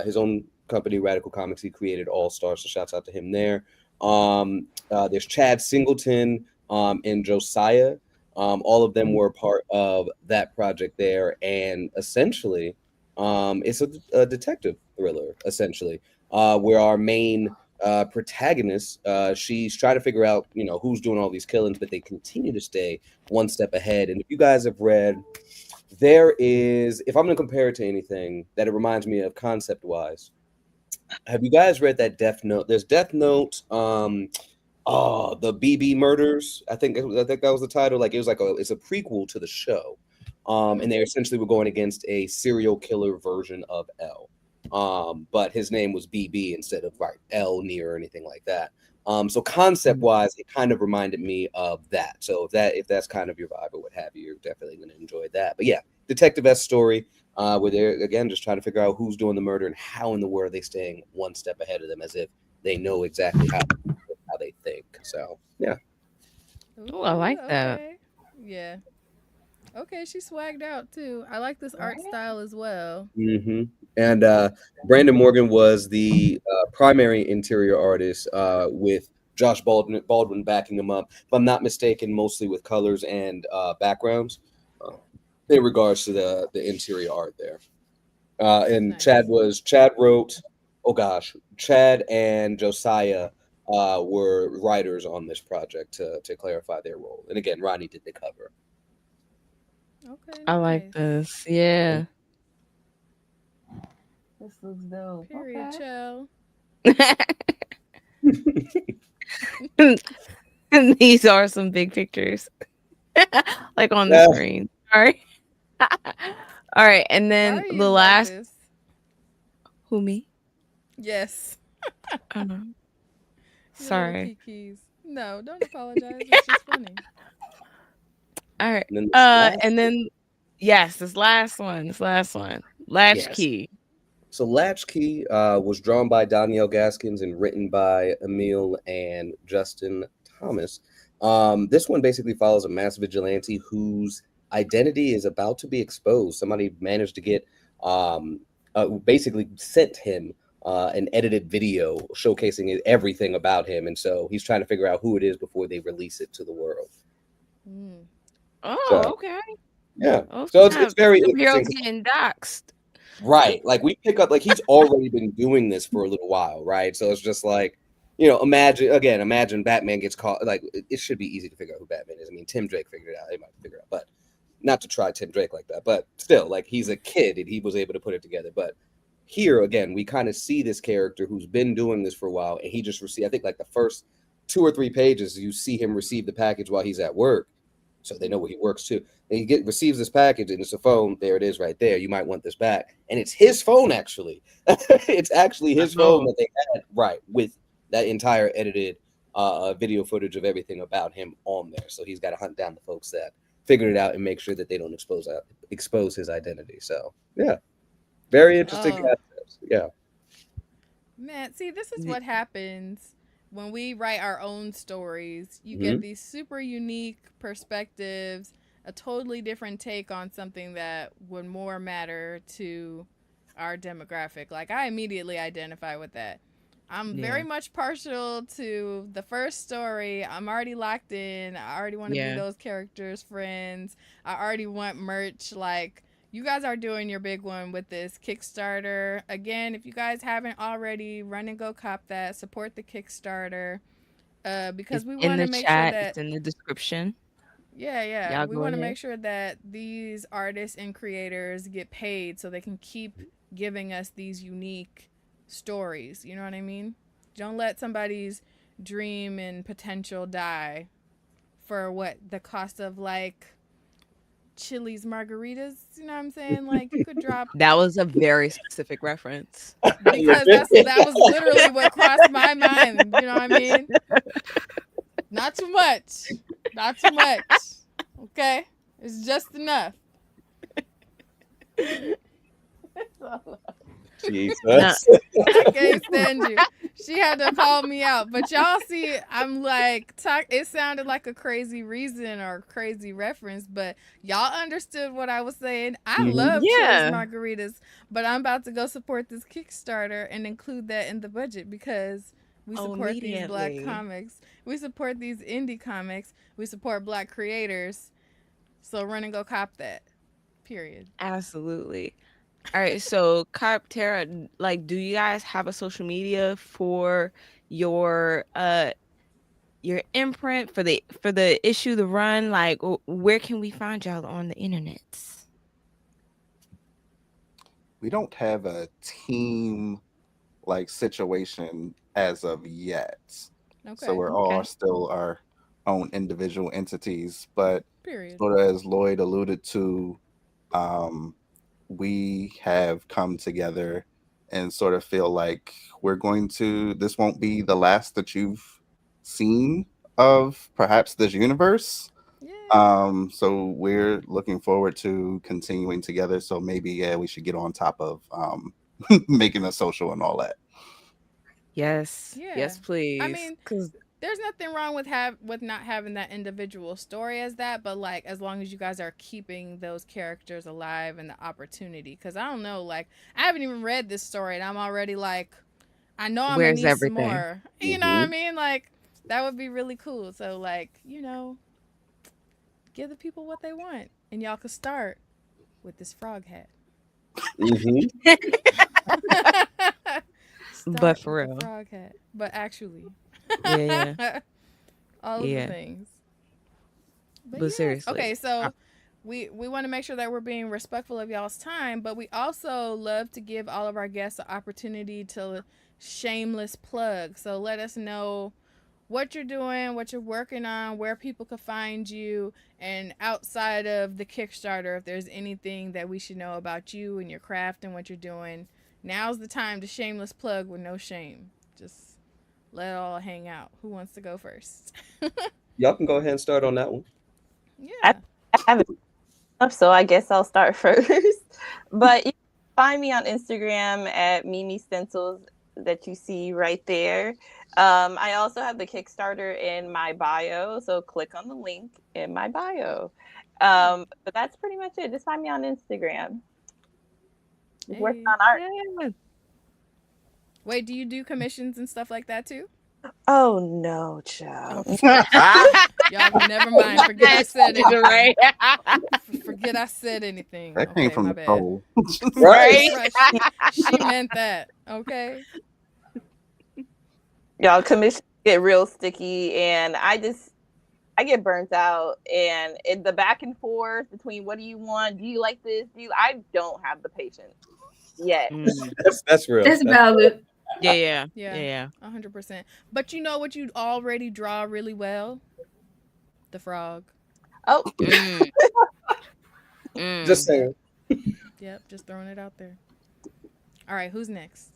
his own company, Radical Comics. He created All Stars, so shouts out to him there. There's Chad Singleton and Josiah. All of them were part of that project there, and essentially, it's a detective thriller, essentially, where our main protagonist, she's trying to figure out, who's doing all these killings, but they continue to stay one step ahead. And if you guys have read, there is, if I'm going to compare it to anything that it reminds me of concept-wise, have you guys read that Death Note? There's Death Note, the BB Murders. I think that was the title. Like it's a prequel to the show. And they essentially were going against a serial killer version of L. But his name was BB instead of L near or anything like that. So concept wise, it kind of reminded me of that. So if that's kind of your vibe or what have you, you're definitely going to enjoy that. But yeah, Detective-esque story, where they're again just trying to figure out who's doing the murder and how in the world are they staying one step ahead of them, as if they know exactly how they think. So yeah. Oh, I like that. Yeah. Okay, she swagged out too. I like this art style as well. And Brandon Morgan was the primary interior artist, with Josh Baldwin backing him up, if I'm not mistaken, mostly with colors and backgrounds in regards to the interior art there. And nice. Chad and Josiah were writers on this project to clarify their role. And again, Ronnie did the cover. Okay, I like this. Yeah. This looks dope. Period, chill. These are some big pictures. Like on the screen. All right. All right. And then the last. Like who, me? Yes. Sorry. No, don't apologize. It's just funny. All right. And then this last one. Latchkey. Yes. So Latchkey was drawn by Danielle Gaskins and written by Emil and Justin Thomas. This one basically follows a mass vigilante whose identity is about to be exposed. Somebody managed to get basically sent him an edited video showcasing everything about him. And so he's trying to figure out who it is before they release it to the world. Okay. Yeah. So it's very interesting. Getting doxxed. Right. Like we pick up, like he's already been doing this for a little while. Right. So it's just like, imagine Batman gets caught. Like, it should be easy to figure out who Batman is. I mean, Tim Drake figured it out. They might figure it out, but not to try Tim Drake like that. But still, like, he's a kid and he was able to put it together. But here again, we kind of see this character who's been doing this for a while, and he just received. I think like the first 2 or 3 pages, you see him receive the package while he's at work, so they know where he works too. And he receives this package, and it's a phone. There it is, right there. You might want this back, and it's his phone actually. It's actually his phone that they had with that entire edited video footage of everything about him on there. So he's got to hunt down the folks that figured it out and make sure that they don't expose his identity. So yeah, very interesting concepts. Yeah, man. See, this is what happens when we write our own stories. You get these super unique perspectives, a totally different take on something that would more matter to our demographic. Like, I immediately identify with that. I'm very much partial to the first story. I'm already locked in. I already want to be those characters' friends. I already want merch. Like, you guys are doing your big one with this Kickstarter. Again, if you guys haven't already, run and go cop that. Support the Kickstarter. Because we want to make sure that it's in the description. Yeah. We want to make sure that these artists and creators get paid so they can keep giving us these unique stories. You know what I mean? Don't let somebody's dream and potential die for what the cost of, like, Chili's margaritas. You know what I'm saying? Like, you could drop. That was a very specific reference. Because that was literally what crossed my mind. You know what I mean? Not too much. Not too much. Okay? It's just enough. Jesus. I can't stand you. She had to call me out. But y'all see, I'm like, it sounded like a crazy reason or crazy reference, but y'all understood what I was saying. I love Chili's margaritas, but I'm about to go support this Kickstarter and include that in the budget because we support these Black comics. We support these indie comics. We support Black creators. So run and go cop that. Period. Absolutely. All right, so Cop Tara, like, do you guys have a social media for your imprint for the issue, the run? Like, where can we find y'all on the internet? We don't have a team like situation as of yet. Okay. So we're all still our own individual entities, but sort of as Lloyd alluded to, we have come together and sort of feel like this won't be the last that you've seen of perhaps this universe. So we're looking forward to continuing together. So maybe, we should get on top of making a social and all that. Yes. Yes, please. I mean, there's nothing wrong with not having that individual story as that, but like as long as you guys are keeping those characters alive and the opportunity. Because I don't know, like I haven't even read this story and I'm already like, I know I'm gonna need some more. You know what I mean? Like that would be really cool. So like, give the people what they want, and y'all could start with this frog hat. But for real, frog hat. But actually. All of the things. But seriously. Okay, so we want to make sure that we're being respectful of y'all's time, but we also love to give all of our guests an opportunity to shameless plug. So let us know what you're doing, what you're working on, where people can find you, and outside of the Kickstarter, if there's anything that we should know about you and your craft and what you're doing. Now's the time to shameless plug with no shame. Just let it all hang out. Who wants to go first? Y'all can go ahead and start on that one. Yeah. I haven't, so I guess I'll start first. But you can find me on Instagram at Mimi Stencils that you see right there. I also have the Kickstarter in my bio, so click on the link in my bio. But that's pretty much it. Just find me on Instagram. Working on art. Yeah. Wait, do you do commissions and stuff like that too? Oh no, child. Y'all, never mind. Forget I said anything. Right? Forget I said anything. That came from the soul. Right? She meant that. Okay. Y'all, commissions get real sticky, and I get burnt out, and the back and forth between what do you want, do you like this, I don't have the patience yet. That's real. That's valid. Yeah. 100%. But you know what you already draw really well? The frog. Oh. Just saying. Yep, just throwing it out there. All right, who's next?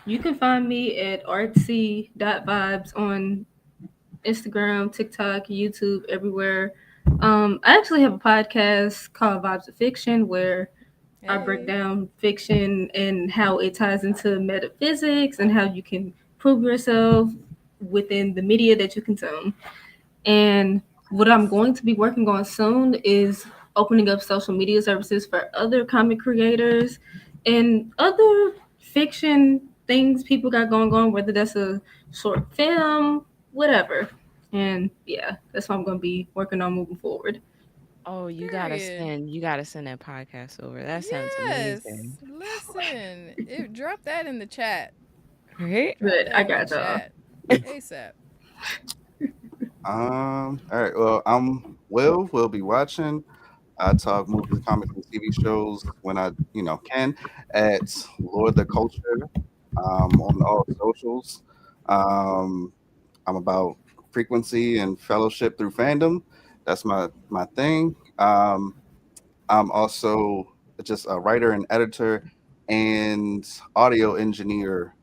You can find me at artsy.vibes on Instagram, TikTok, YouTube, everywhere. I actually have a podcast called Vibes of Fiction where I break down fiction and how it ties into metaphysics and how you can prove yourself within the media that you consume. And what I'm going to be working on soon is opening up social media services for other comic creators and other fiction things people got going on, whether that's a short film, whatever. And yeah, that's what I'm going to be working on moving forward. Oh, you gotta send that podcast over. That sounds amazing. Listen, drop that in the chat. Right? Good, I got y'all. ASAP. All right. Well, we'll be watching. I talk movies, comics, and TV shows when I can at Lord the Culture on all socials. I'm about frequency and fellowship through fandom. That's my thing. I'm also just a writer and editor and audio engineer.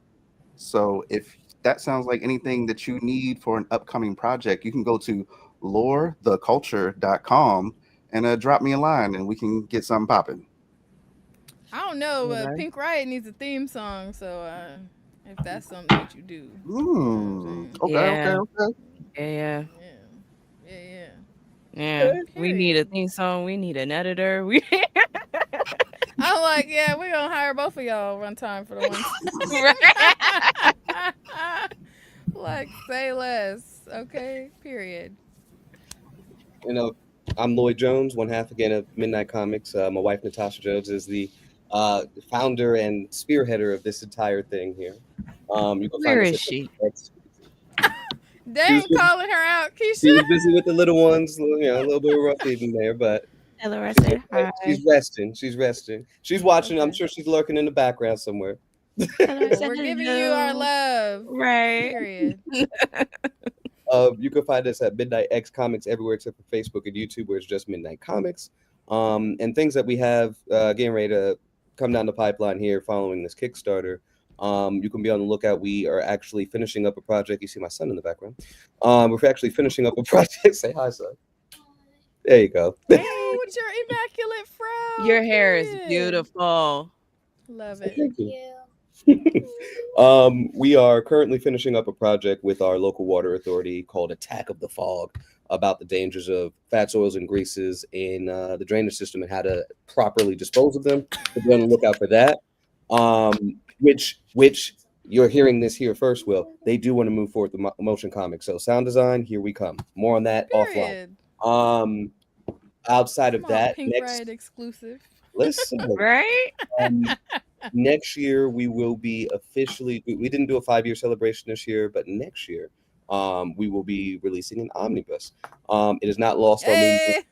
So if that sounds like anything that you need for an upcoming project, you can go to loretheculture.com and drop me a line and we can get something popping. I don't know, but Pink Riot needs a theme song, so if that's something that you do. Okay. Yeah. We need a theme song. We need an editor. I'm like, yeah, we're gonna hire both of y'all one time for the one. Like, say less, okay? Period. I'm Lloyd Jones, one half again of Midnight Comics. My wife Natasha Jones is the founder and spearheader of this entire thing here. You can Where find is she? They ain't calling her out, Keisha. She was busy with the little ones, a little bit of rough eating there, but hello, I said hi. She's resting. She's watching. Okay. I'm sure she's lurking in the background somewhere. We're giving you our love. Right. Period. You can find us at Midnight X Comics everywhere except for Facebook and YouTube, where it's just Midnight Comics. And things that we have getting ready to come down the pipeline here following this Kickstarter. You can be on the lookout. We are actually finishing up a project. You see my son in the background. We're actually finishing up a project. Say hi, son. There you go. Hey, what's your immaculate fro? Your hair is beautiful. Love it. Thank you. We are currently finishing up a project with our local water authority called Attack of the Fog about the dangers of fats, oils, and greases in the drainage system and how to properly dispose of them. So be on the lookout for that. Which you're hearing this here first, Will. They do want to move forward with motion comics. So sound design, here we come. More on that offline. Outside of that, Pink Riot exclusive. Listen, right? Next year we will be officially. We didn't do a 5-year celebration this year, but next year, we will be releasing an omnibus. It is not lost on me.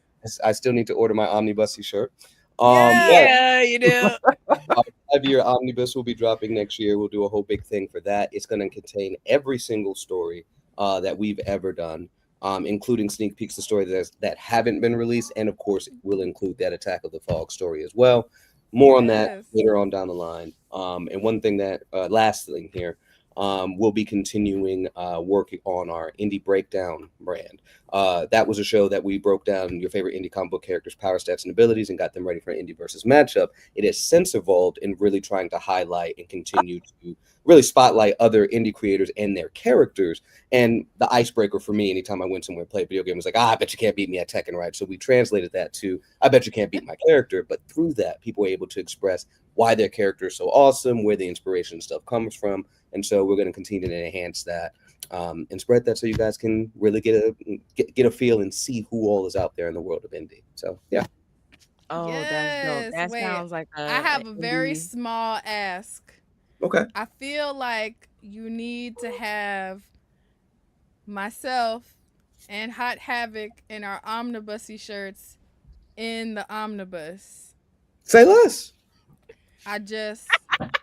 I still need to order my omnibus shirt. Yeah, you do. Our 5-year omnibus will be dropping next year. We'll do a whole big thing for that. It's going to contain every single story that we've ever done. Including sneak peeks of stories that haven't been released. And of course, it will include that Attack of the Fog story as well. More on that later on down the line. And one thing that, last thing here, we'll be continuing working on our Indie Breakdown brand. That was a show that we broke down your favorite indie comic book characters' power, stats, and abilities and got them ready for an indie versus matchup. It has since evolved in really trying to highlight and continue to really spotlight other indie creators and their characters. And the icebreaker for me, anytime I went somewhere and played a video game, was like, I bet you can't beat me at Tekken, right? So we translated that to, I bet you can't beat my character. But through that, people were able to express why their character is so awesome, where the inspiration and stuff comes from. And so we're going to continue to enhance that and spread that so you guys can really get a feel and see who all is out there in the world of indie. So, yeah. Oh, that's dope. That sounds like I have a very small ask. Okay. I feel like you need to have myself and Hot Havoc in our omnibusy shirts in the omnibus. Say less. I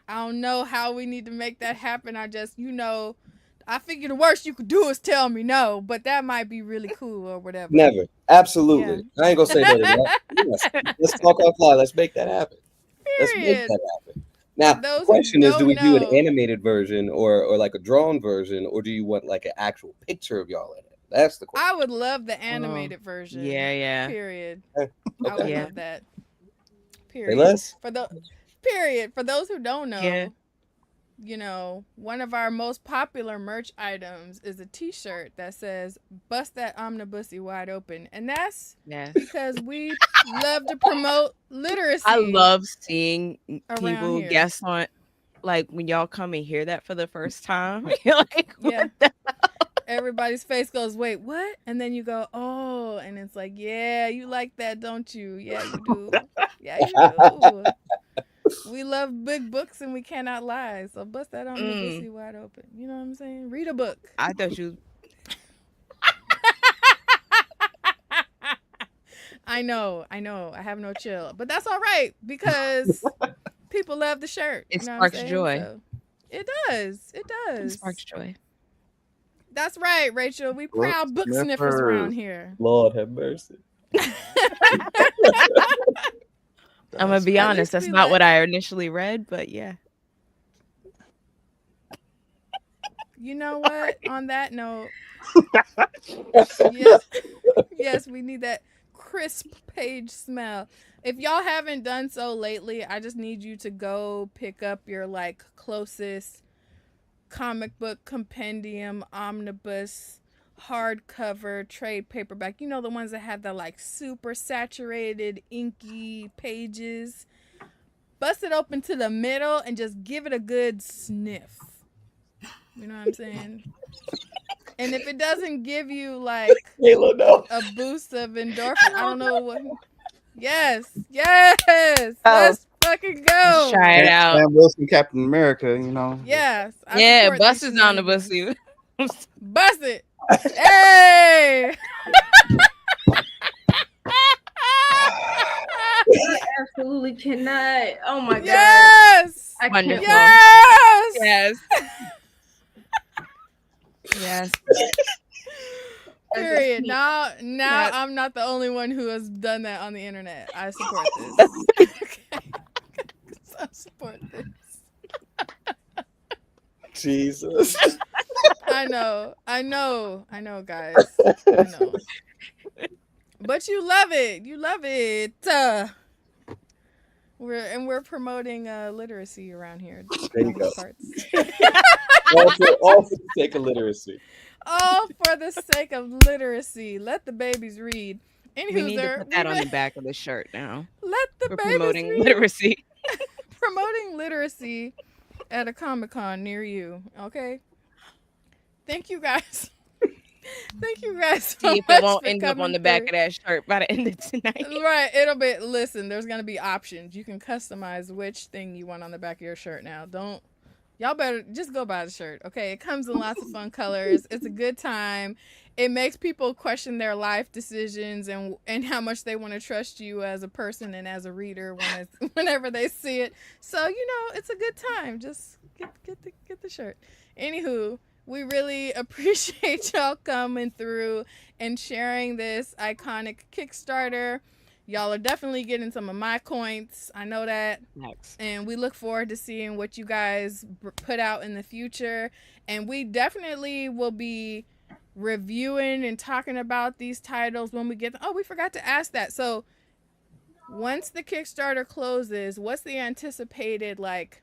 don't know how we need to make that happen. I figure the worst you could do is tell me no, but that might be really cool or whatever. Never. Absolutely. Yeah. I ain't gonna say no to that. Yes. Let's talk offline. Let's make that happen. Let's make that happen. Now, the question is, do we do an animated version or like a drawn version, or do you want like an actual picture of y'all in it? That's the question. I would love the animated version. Yeah. Period. Okay. I would love that. Period. Say less. For those who don't know, you know, one of our most popular merch items is a t-shirt that says "Bust that omnibusy wide open," and that's because we love to promote literacy. I love seeing people guess on, like, when y'all come and hear that for the first time. You're like, what the hell? Everybody's face goes, wait, what? And then you go, oh, and it's like, yeah, you like that, don't you? Yeah, you do. Yeah, you do. We love big books and we cannot lie. So bust that omnibusy wide open. You know what I'm saying? Read a book. I thought you. I know. I have no chill, but that's all right because people love the shirt. It sparks joy. So, it does. It sparks joy. That's right, Rachel. We proud book sniffers around here. Lord have mercy. I'm gonna be honest. That's not what I initially read, but yeah. You know what? On that note, yes, we need that crisp page smell. If y'all haven't done so lately, I just need you to go pick up your like closest comic book compendium, omnibus, hardcover, trade paperback. You know, the ones that have the like super saturated inky pages. Bust it open to the middle and just give it a good sniff. You know what I'm saying? And if it doesn't give you like a boost of endorphin, I don't know what. Yes. Let's fucking go. Try it out. Sam Wilson, Captain America, you know. Yes. Bust is on the bus. Bust it. Hey. I absolutely cannot. Oh my god. Yes. I can't. Yes. Period. Now I'm not the only one who has done that on the internet. I support this. I support this. Jesus. I know, guys. I know. But you love it. You love it. We're promoting literacy around here. There you go. all for the sake of literacy. All for the sake of literacy. Let the babies read. We need to put that on the back of the shirt now. Let the babies promoting read. literacy. Promoting literacy at a Comic-Con near you. Okay. Thank you guys. Thank you guys so See if it won't end up on the back of that shirt by the end of tonight. Right. Listen, there's going to be options. You can customize which thing you want on the back of your shirt now. Y'all better just go buy the shirt, okay? It comes in lots of fun colors. It's a good time. It makes people question their life decisions and how much they want to trust you as a person and as a reader whenever they see it. So, you know, it's a good time. Just get the shirt. Anywho, we really appreciate y'all coming through and sharing this iconic Kickstarter. Y'all are definitely getting some of my coins. I know that. Next. And we look forward to seeing what you guys put out in the future. And we definitely will be reviewing and talking about these titles when we get them. Oh, we forgot to ask that. So once the Kickstarter closes, what's the anticipated like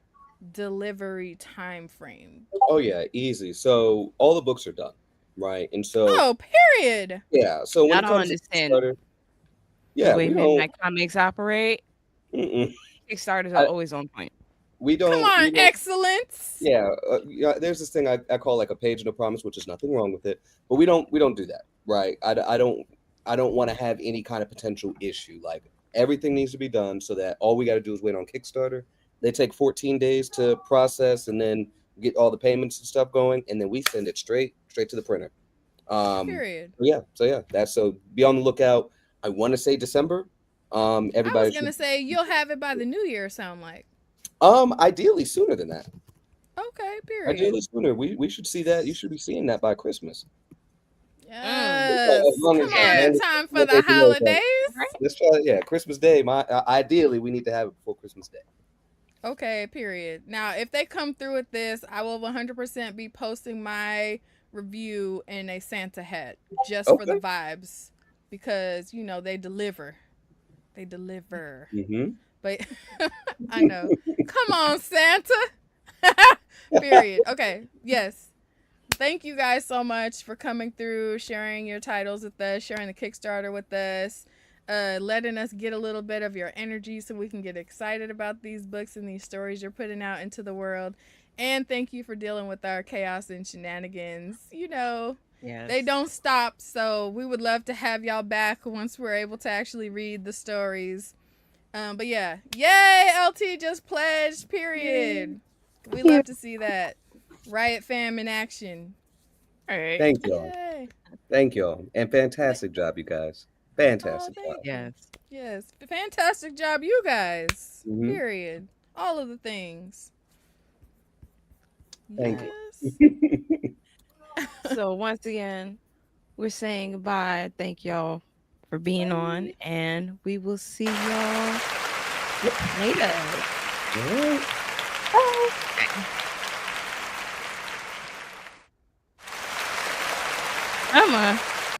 delivery time frame? Oh yeah, easy. So all the books are done, right? And so period. Yeah. So when I it don't comes understand. to Kickstarter, yeah, the way Midnight Comics operate. Kickstarters are always on point. We don't. Come on, excellence. Yeah, there's this thing I call like a page no promise, which is nothing wrong with it, but we don't do that, right? I don't want to have any kind of potential issue. Like everything needs to be done so that all we got to do is wait on Kickstarter. They take 14 days to process, and then get all the payments and stuff going, and then we send it straight to the printer. Period. So that's, so be on the lookout. I want to say December. Everybody, I was gonna say you'll have it by the new year. Sound like? Ideally sooner than that. Okay, period. Ideally sooner. We should see that. You should be seeing that by Christmas. Yes. Come on, in time for the holidays. Let's try it. Yeah, Christmas Day. Ideally, we need to have it before Christmas Day. Okay, period. Now, if they come through with this, I will 100% be posting my review in a Santa hat just for the vibes, because you know they deliver. They deliver. But I know. Come on, Santa. Period. Okay. Yes. Thank you guys so much for coming through, sharing your titles with us, sharing the Kickstarter with us, letting us get a little bit of your energy so we can get excited about these books and these stories you're putting out into the world. And thank you for dealing with our chaos and shenanigans. You know, they don't stop. So we would love to have y'all back once we're able to actually read the stories. But yeah, yay, LT just pledged, period. We love to see that. Riot fam in action. All right. Thank y'all. Thank y'all. And fantastic job, you guys. Fantastic job. Yes. Fantastic job, you guys. Period. All of the things. Thank you. So once again, we're saying goodbye. Thank y'all for being on, and we will see y'all later. Bye.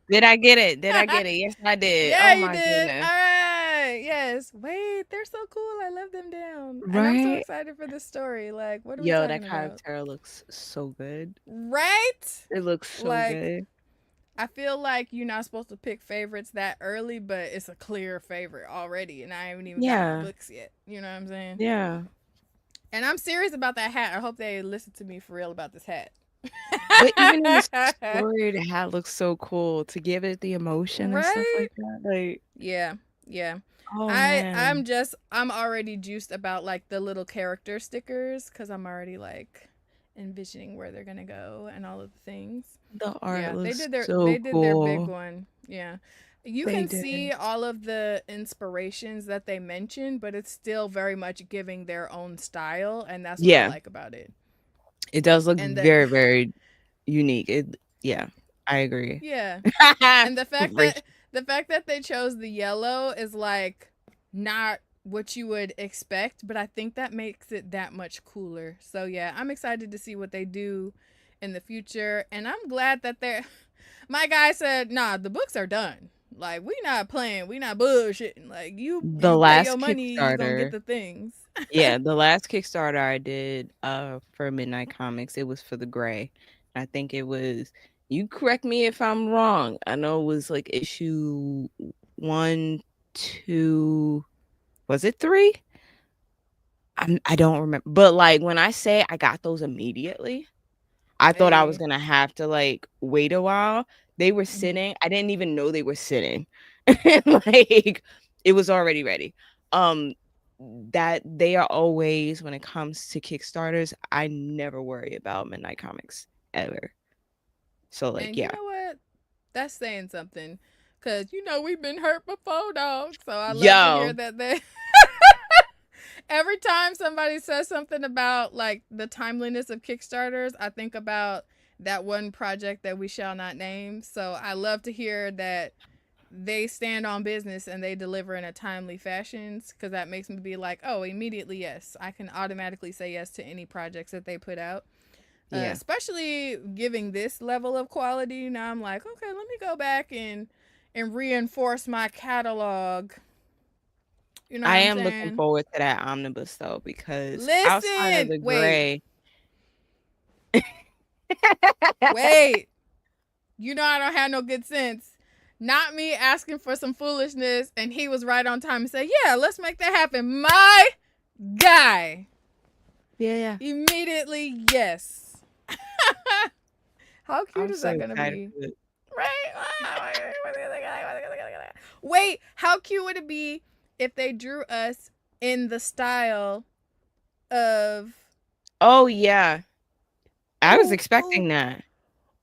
Did I get it? Yes, I did. Yeah, oh my you did. Goodness. All right. Yes. Wait, they're so cool. I love them down. Right? And I'm so excited for this story. Like, what are we talking about? That character looks so good. Right? It looks so good. I feel like you're not supposed to pick favorites that early, but it's a clear favorite already, and I haven't even got the books yet. You know what I'm saying? Yeah. And I'm serious about that hat. I hope they listen to me for real about this hat. But even in the story, the hat looks so cool to give it the emotion and stuff like that. Like, yeah. Oh, I'm already juiced about like the little character stickers, because I'm already like envisioning where they're gonna go and all of the things. The art looks they did so their cool. big one. Yeah. You can see all of the inspirations that they mentioned, but it's still very much giving their own style, and that's what I like about it. It does look very, very unique. I agree. Yeah. And the fact that they chose the yellow is like not what you would expect, but I think that makes it that much cooler. So yeah, I'm excited to see what they do in the future, and I'm glad that my guy said, nah, the books are done. Like, we not playing, we not bullshitting. Like, you pay your money, you gonna get the things. Yeah, the last Kickstarter I did for Midnight Comics, it was for the gray. I think it was, you correct me if I'm wrong, I know it was like issue 1, 2, was it 3? I don't remember. But like when I say I got those immediately, I thought I was gonna have to like wait a while. They were sitting. I didn't even know they were sitting. Like, it was already ready. That they are always, when it comes to Kickstarters, I never worry about Midnight Comics ever. So like, you know what? That's saying something, because you know we've been hurt before, dog. So I love to hear that they. Every time somebody says something about like the timeliness of Kickstarters, I think about that one project that we shall not name. So I love to hear that they stand on business and they deliver in a timely fashion, because that makes me be like, oh, immediately yes, I can automatically say yes to any projects that they put out. Especially giving this level of quality. Now I'm like, okay, let me go back and reinforce my catalog. You know, I am looking forward to that omnibus though, because outside of the gray. Wait, you know I don't have no good sense. Not me asking for some foolishness, and he was right on time and said, "Yeah, let's make that happen." My guy. Yeah. Immediately, yes. How cute is that gonna be? Right? Wait, how cute would it be if they drew us in the style of... Oh, yeah. I was expecting that.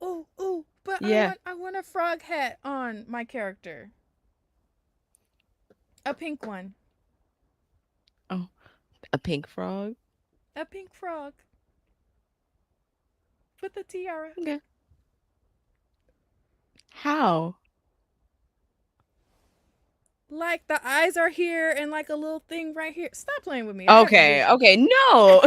Oh, but Yeah. I want a frog hat on my character. A pink one. Oh, a pink frog. A pink frog. With a tiara. Okay. How? Like the eyes are here and like a little thing right here. Stop playing with me. Okay. No.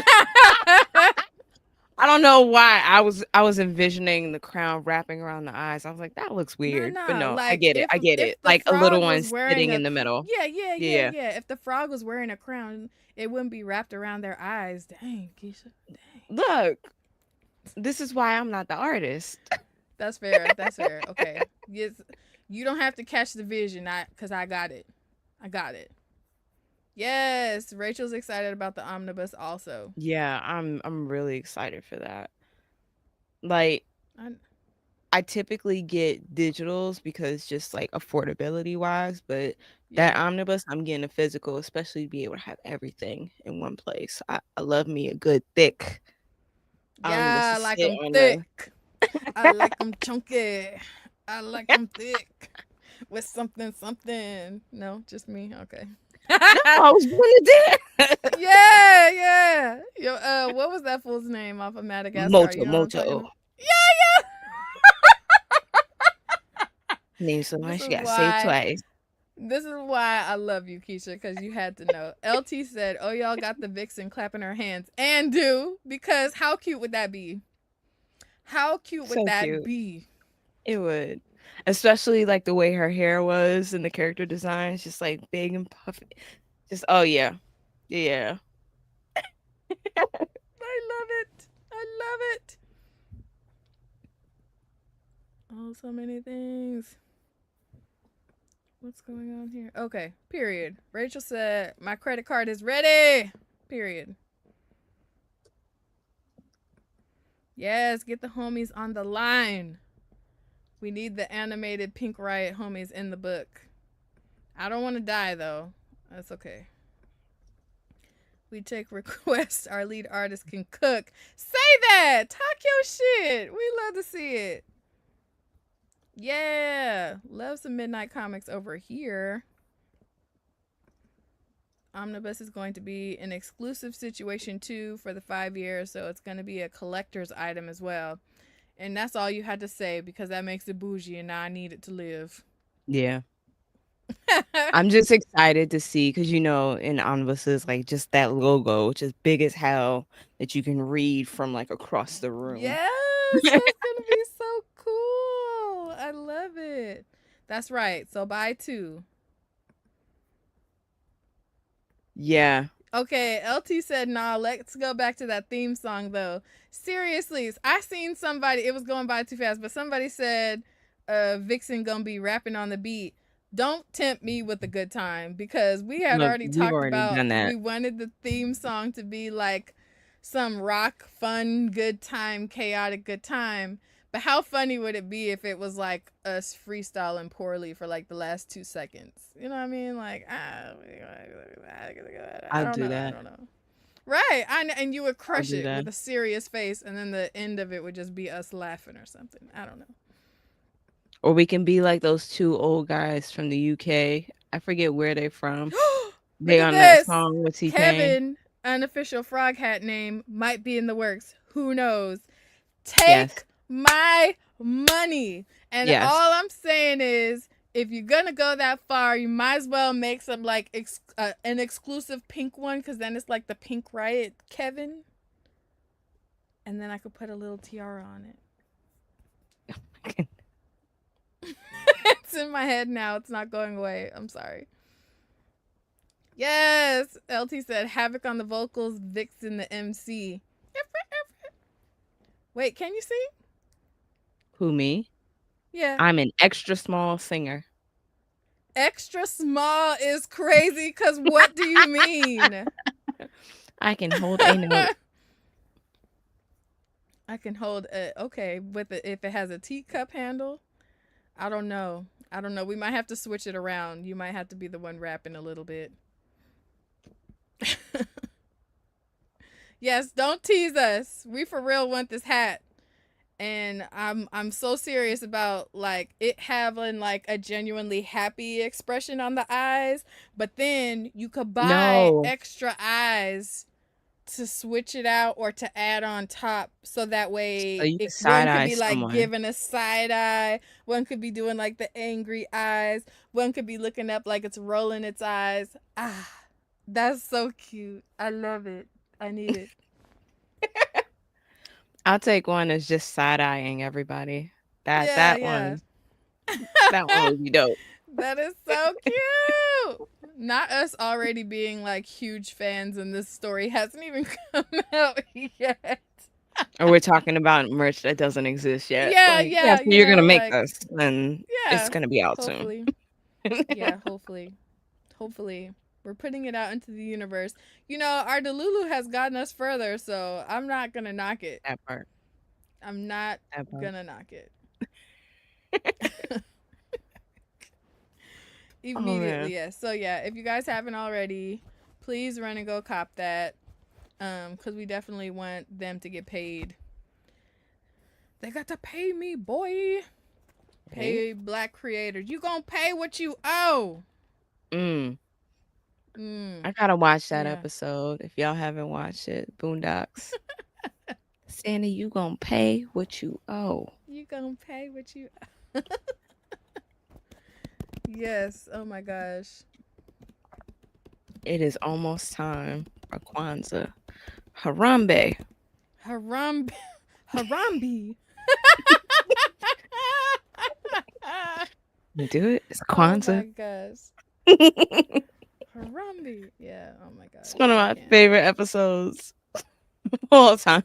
I don't know why I was envisioning the crown wrapping around the eyes. I was like, that looks weird. But no, like I get it. I get it. Like a little one sitting in the middle. Yeah. If the frog was wearing a crown, it wouldn't be wrapped around their eyes. Dang, Keisha. Dang. Look, this is why I'm not the artist. That's fair. Okay. Yes, you don't have to catch the vision, because I got it. Yes, Rachel's excited about the omnibus also. Yeah, I'm really excited for that. Like, I typically get digitals because just like affordability wise, but that omnibus, I'm getting a physical, especially to be able to have everything in one place. I love me a good thick. Yeah, I like them thick. I like them chunky. I like them thick with something. No, just me. Okay. I was gonna do it. Yeah. Yo, what was that fool's name off of Madagascar? Moto. Yeah. Name someone, she got saved twice. This is why I love you, Keisha, because you had to know. LT said, oh, y'all got the vixen clapping her hands. And do, because how cute would that be? How cute would that be? It would. Especially like the way her hair was and the character design. It's just like big and puffy. Just, oh yeah. Yeah. I love it. Oh, so many things. What's going on here? Okay, period. Rachel said, my credit card is ready. Period. Yes, get the homies on the line. We need the animated Pink Riot homies in the book. I don't want to die, though. That's okay. We take requests. Our lead artist can cook. Say that! Talk your shit! We love to see it. Yeah! Love some Midnight Comics over here. Omnibus is going to be an exclusive situation, too, for the 5 years, so it's going to be a collector's item as well. And that's all you had to say, because that makes it bougie, and now I need it to live. Yeah. I'm just excited to see, because in omnibuses, like just that logo, which is big as hell, that you can read from like across the room. Yes, that's gonna be so cool. I love it. That's right. So buy 2. Yeah. Okay, LT said, nah, let's go back to that theme song, though. Seriously, I seen somebody, it was going by too fast, but somebody said Vixen gonna be rapping on the beat. Don't tempt me with a good time, because we had already talked about we wanted the theme song to be like some rock, fun, good time, chaotic good time. But how funny would it be if it was like us freestyling poorly for like the last 2 seconds? You know what I mean? Like, I don't know. Right. And you would crush it with a serious face, and then the end of it would just be us laughing or something. I don't know. Or we can be like those 2 old guys from the UK. I forget where they're from. They on that song with T-Pain. Kevin, unofficial frog hat name, might be in the works. Who knows? Take my money. And all I'm saying is, if you're gonna go that far, you might as well make some like an exclusive pink one, because then it's like the Pink Riot Kevin, and then I could put a little tiara on it. It's in my head now. It's not going away. I'm sorry. Yes, LT said Havoc on the vocals, Vixen the MC. Wait, can you sing? Who, me? Yeah. I'm an extra small singer. Extra small is crazy, because what do you mean? I can hold a note. I can hold okay, if it has a teacup handle. I don't know. We might have to switch it around. You might have to be the one rapping a little bit. Yes, don't tease us. We for real want this hat. And I'm so serious about like it having like a genuinely happy expression on the eyes, but then you could buy extra eyes to switch it out or to add on top, so that way one could be like giving a side eye, one could be doing like the angry eyes, one could be looking up like it's rolling its eyes. That's so cute. I love it. I need it. I'll take one that's just side-eyeing everybody. That one would be dope. That is so cute. Not us already being like huge fans, and this story hasn't even come out yet. Or we're talking about merch that doesn't exist yet. Yeah. So you're gonna make this, and it's gonna be out hopefully. soon. Yeah, hopefully. We're putting it out into the universe. You know, our Delulu has gotten us further, so I'm not gonna knock it. That part. I'm not gonna knock it. Immediately, yes. So yeah, if you guys haven't already, please run and go cop that. Because we definitely want them to get paid. They got to pay me, boy. Pay Black creators. You gonna pay what you owe. I gotta watch that episode. If y'all haven't watched it, Boondocks. Sandy, you gonna pay what you owe. You gonna pay what you owe. Yes. Oh my gosh. It is almost time for Kwanzaa. Harambe. Harambe. You do it? It's Kwanzaa. Oh my gosh. Harambe. Yeah. Oh my gosh. It's one of my favorite episodes of all time.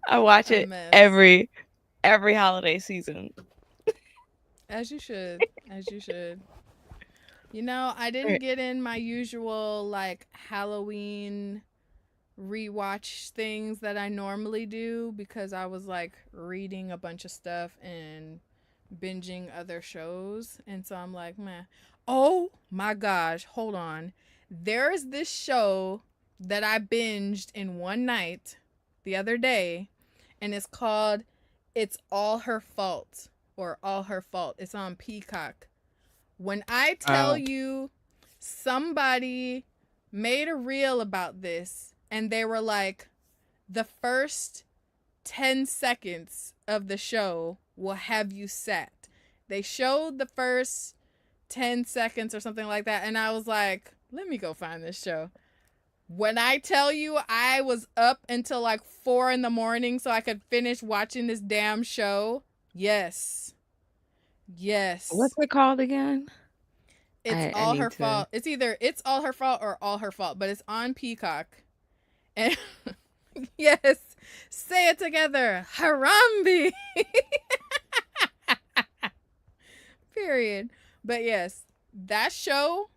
I watch it every holiday season. As you should. You know, I didn't get in my usual like Halloween rewatch things that I normally do because I was like reading a bunch of stuff and binging other shows, and so I'm like, man, oh my gosh, hold on. There is this show that I binged in one night the other day, and it's called It's All Her Fault. Or All Her Fault. It's on Peacock. When I tell you somebody made a reel about this, and they were like, the first 10 seconds of the show will have you set. They showed the first 10 seconds or something like that, and I was like, let me go find this show. When I tell you I was up until like 4 a.m. so I could finish watching this damn show. Yes. What's it called again? It's All Her Fault. It's either It's All Her Fault or All Her Fault, but it's on Peacock. And yes, say it together. Harambe. Period. But yes, that show,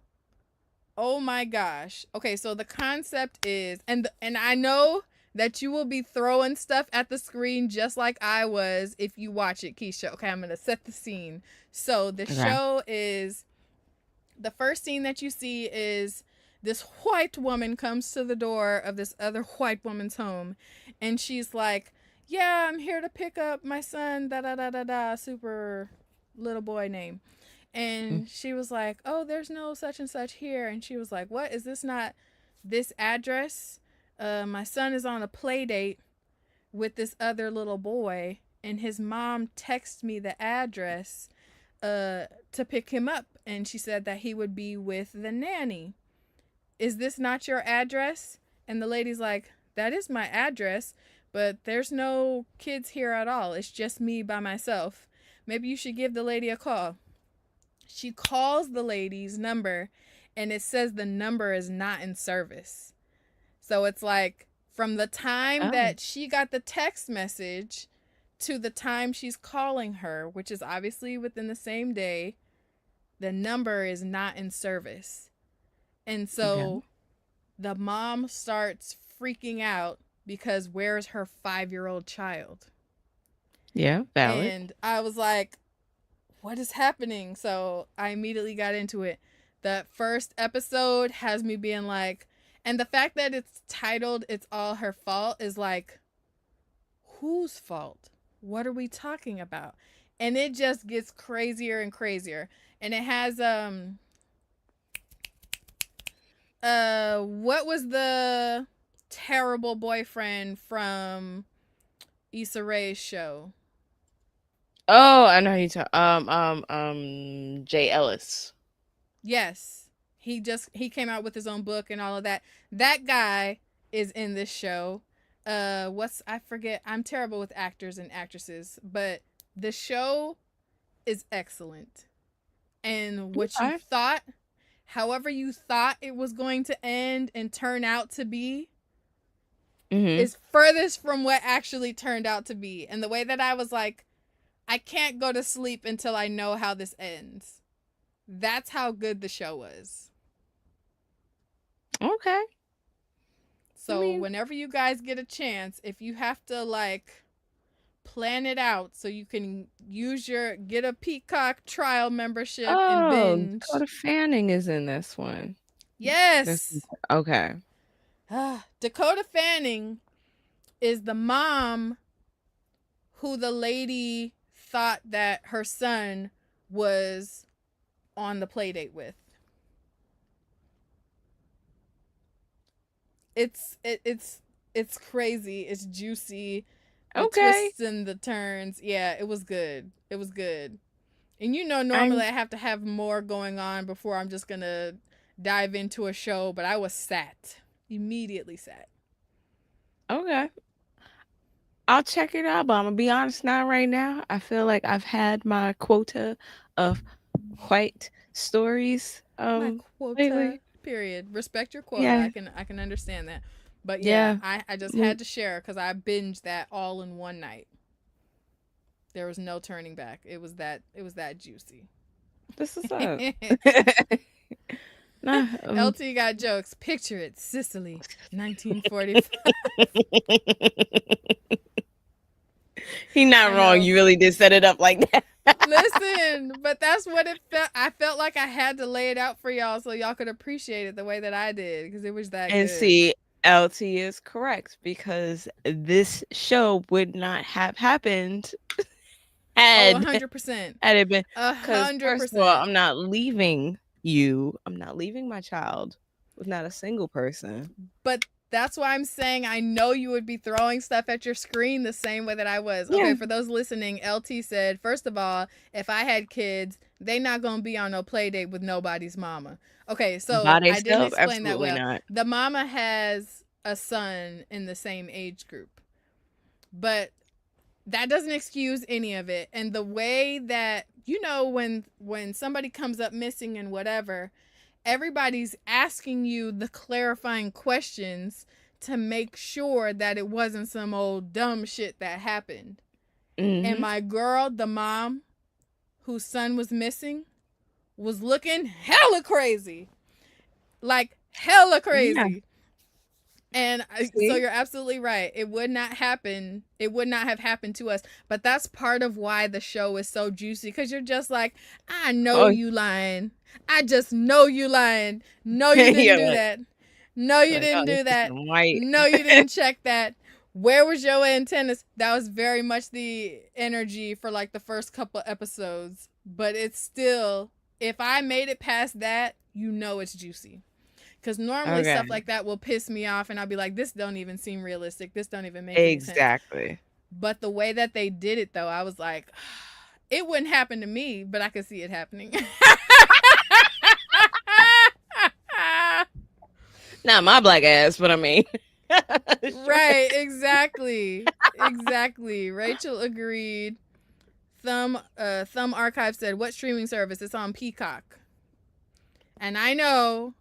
oh my gosh. Okay, so the concept is, and I know that you will be throwing stuff at the screen just like I was if you watch it, Keisha. Okay, I'm going to set the scene. So the show is, the first scene that you see is this white woman comes to the door of this other white woman's home, and she's like, yeah, I'm here to pick up my son, super little boy name. And she was like, oh, there's no such and such here. And she was like, what? Is this not this address? My son is on a play date with this other little boy, and his mom texted me the address to pick him up, and she said that he would be with the nanny. Is this not your address? And the lady's like, that is my address, but there's no kids here at all. It's just me by myself. Maybe you should give the lady a call. She calls the lady's number, and it says the number is not in service. So it's like from the time that she got the text message to the time she's calling her, which is obviously within the same day, the number is not in service. And so the mom starts freaking out because where's her 5-year-old child? Yeah, valid. And I was like, what is happening? So I immediately got into it. The first episode has me being like, And the fact that it's titled It's All Her Fault is like, whose fault? What are we talking about? And it just gets crazier and crazier. And it has what was the terrible boyfriend from Issa Rae's show? Oh, I know you talk. Jay Ellis. Yes, he came out with his own book and all of that. That guy is in this show. I forget. I'm terrible with actors and actresses, but the show is excellent. And what you thought, however you thought it was going to end and turn out to be, is furthest from what actually turned out to be. And the way that I was like, I can't go to sleep until I know how this ends. That's how good the show was. Okay. So whenever you guys get a chance, if you have to like plan it out so you can get a Peacock trial membership and binge. Dakota Fanning is in this one. Yes. Okay. Dakota Fanning is the mom who the lady thought that her son was on the play date with. It's crazy. It's juicy. The twists and the turns. Yeah, it was good. It was good. And normally I have to have more going on before I'm just gonna dive into a show, but I was sat. Immediately sat. Okay. I'll check it out, but I'm gonna be honest now. Right now, I feel like I've had my quota of white stories. My quota. Lately. Period. Respect your quota. Yeah. I can understand that. But yeah. I just had to share because I binged that all in one night. There was no turning back. It was that juicy. This is up. LT got jokes. Picture it, Sicily, 1945. He's not wrong. You really did set it up like that. Listen, but that's what it felt. I felt like I had to lay it out for y'all so y'all could appreciate it the way that I did because it was that good. And see, LT is correct because this show would not have happened had 100%. Had it been 100%. First of all, I'm not leaving you. I'm not leaving my child with not a single person. But that's why I'm saying I know you would be throwing stuff at your screen the same way that I was. Yeah. Okay, for those listening, LT said, first of all, if I had kids, they not going to be on no play date with nobody's mama. Okay, so I didn't explain that well. Not. The mama has a son in the same age group. But that doesn't excuse any of it. And the way that, when somebody comes up missing and whatever, everybody's asking you the clarifying questions to make sure that it wasn't some old dumb shit that happened. And my girl, the mom whose son was missing, was looking hella crazy. Like hella crazy. Yeah. And so you're absolutely right. It would not happen. It would not have happened to us. But that's part of why the show is so juicy. Because you're just like, I know you lying. I just know you lying. No, you didn't do that. No, you didn't do that. No, you didn't check that. Where was your antennas? That was very much the energy for like the first couple episodes. But it's still, if I made it past that, it's juicy. Because normally stuff like that will piss me off and I'll be like, this don't even seem realistic. This don't even make any sense. Exactly. But the way that they did it, though, I was like, it wouldn't happen to me, but I could see it happening. Not my black ass, but I mean. Right, exactly. Exactly. Rachel agreed. Thumb Archive said, what streaming service? It's on Peacock. And I know,